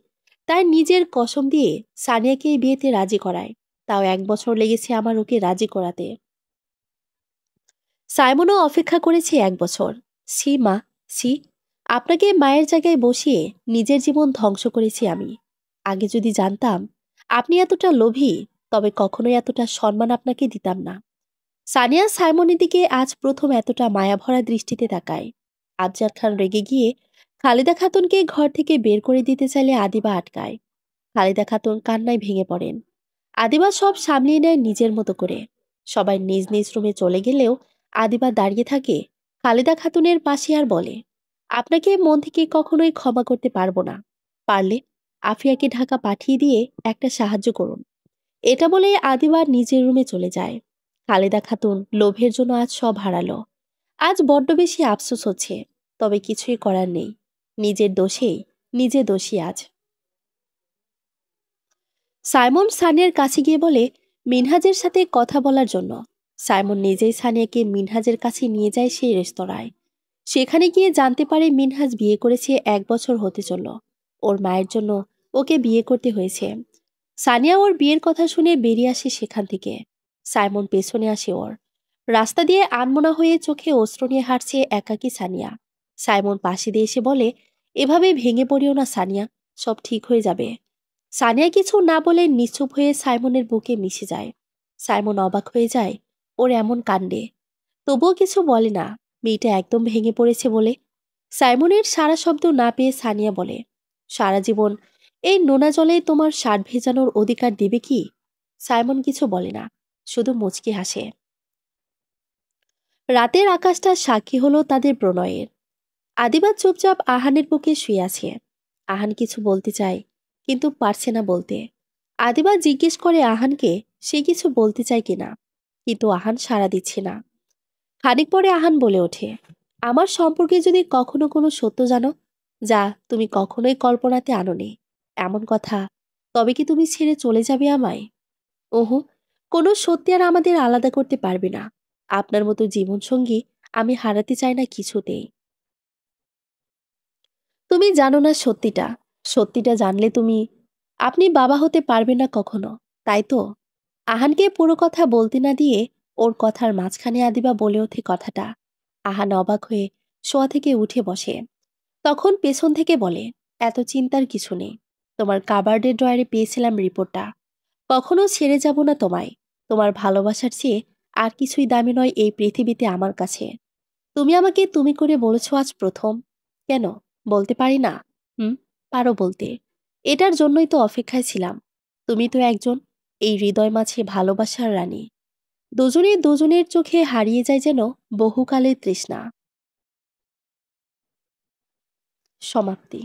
তাই নিজের কসম দিয়ে সানিয়াকে এই বিয়েতে রাজি করায়। তাও 1 বছর লেগেছে আমার ওকে রাজি করাতে। সাইমনও অপেক্ষা করেছে 1 বছর। সি মা, সি, আপনাকে মায়ের জায়গায় বসিয়ে নিজের জীবন ধ্বংস করেছি আমি। আগে যদি জানতাম আপনি এতটা লোভী, তবে কখনোই এতটা সম্মান আপনাকে দিতাম না। সানিয়া সাইমনের দিকে আজ প্রথম এতটা মায়াভরা দৃষ্টিতে তাকায়। আফজাল খান রেগে গিয়ে খালেদা খাতুনকে ঘর থেকে বের করে দিতে চাইলে আদিবা আটকায়। খালেদা খাতুন কান্নায় ভেঙে পড়েন। আদিবা সব সামলিয়ে নেয় নিজের মতো করে। সবাই নিজ নিজ রুমে চলে গেলেও আদিবা দাঁড়িয়ে থাকে খালেদা খাতুনের পাশে আর বলে, আপনাকে মন থেকে কখনোই ক্ষমা করতে পারবো না। পারলে আফিয়াকে ঢাকা পাঠিয়ে দিয়ে একটা সাহায্য করুন। এটা বলে আদিবা নিজের রুমে চলে যায়। খালেদা খাতুন লোভের জন্য আজ সব হারালো। আজ বড্ড বেশি আফসোস হচ্ছে, তবে কিছুই করার নেই। নিজের দোষেই নিজে দোষী আজ। সাইমন সানিয়ার কাছে গিয়ে বলে মিনহাজের সাথে কথা বলার জন্য। সাইমন নিজেই সানিয়াকে মিনহাজের কাছে নিয়ে যায় সেই রেস্তোরাঁয়। সেখানে গিয়ে জানতে পারে মিনহাজ বিয়ে করেছে, 1 বছর হতে চলল। ওর মায়ের জন্য ওকে বিয়ে করতে হয়েছে। সানিয়া ওর বিয়ের কথা শুনে বেরিয়ে আসে সেখান থেকে। সাইমন পেছনে আসে ওর। রাস্তা দিয়ে আনমনা হয়ে চোখে অস্ত্র নিয়ে হাঁটছে একাকী সানিয়া। সাইমন পাশে দিয়ে এসে বলে, এভাবে ভেঙে পড়িও না সানিয়া, সব ঠিক হয়ে যাবে। সানিয়া কিছু না বলে নিশ্চুপ হয়ে সাইমনের বুকে মিশে যায়। সাইমন অবাক হয়ে যায় ওর এমন কাণ্ডে, তবুও কিছু বলে না। মেয়েটা একদম ভেঙে পড়েছে বলে। সাইমনের সারা শব্দ না পেয়ে সানিয়া বলে, সারা জীবন এই নোনা জলে তোমার শার্ট ভেজানোর অধিকার দেবে কি? সাইমন কিছু বলে না, শুধু মুচকি হাসে। রাতের আকাশটা সাক্ষী হলো তাদের প্রণয়ের। আদিবা চুপচাপ আহানের বুকে শুয়ে আছে। আহান কিছু বলতে চায়, কিন্তু পারছে না বলতে। আদিবা জিজ্ঞেস করে আহানকে সে কিছু বলতে চায় কিনা, কিন্তু আহান সাড়া দিচ্ছে না। খানিক পরে আহান বলে ওঠে, আমার সম্পর্কে যদি কখনো কোনো সত্য জানো, যা তুমি কখনোই কল্পনাতে আনোনি, এমন কথা, তবে কি তুমি ছেড়ে চলে যাবে আমায়? ওহো, কোনো সত্যি আর আমাদের আলাদা করতে পারবে না। আপনার মতো জীবনসঙ্গী আমি হারাতে চাই না কিছুতেই। তুমি জানো না সত্যিটা। সত্যিটা জানলে আপনি বাবা হতে পারবেন না কখনো, তাই তো? আহানকে পুরো কথা বলতে না দিয়ে ওর কথার মাঝখানে আদিবা বলে ওঠে কথাটা। আহান অবাক হয়ে শোয়া থেকে উঠে বসে। তখন পেছন থেকে বলে, এত চিন্তার কিছু নেই। তোমার কাবার্ডের ড্রয়ারে পেয়েছিলাম রিপোর্টটা। কখনো ছেড়ে যাব না তোমায়। তোমার ভালোবাসার চেয়ে আর কিছুই দামি নয় এই পৃথিবীতে আমার কাছে। তুমি আমাকে তুমি করে বলেছো আজ প্রথম। কেন বলতে পারি না? হুম, পারো বলতে। এটার জন্যই তো অপেক্ষায় ছিলাম। তুমি তো একজন এই হৃদয় মাঝে ভালোবাসার রানী। দুজনে দুজনের চোখে হারিয়ে যায় যেন বহুকালের তৃষ্ণা। সমাপ্তি।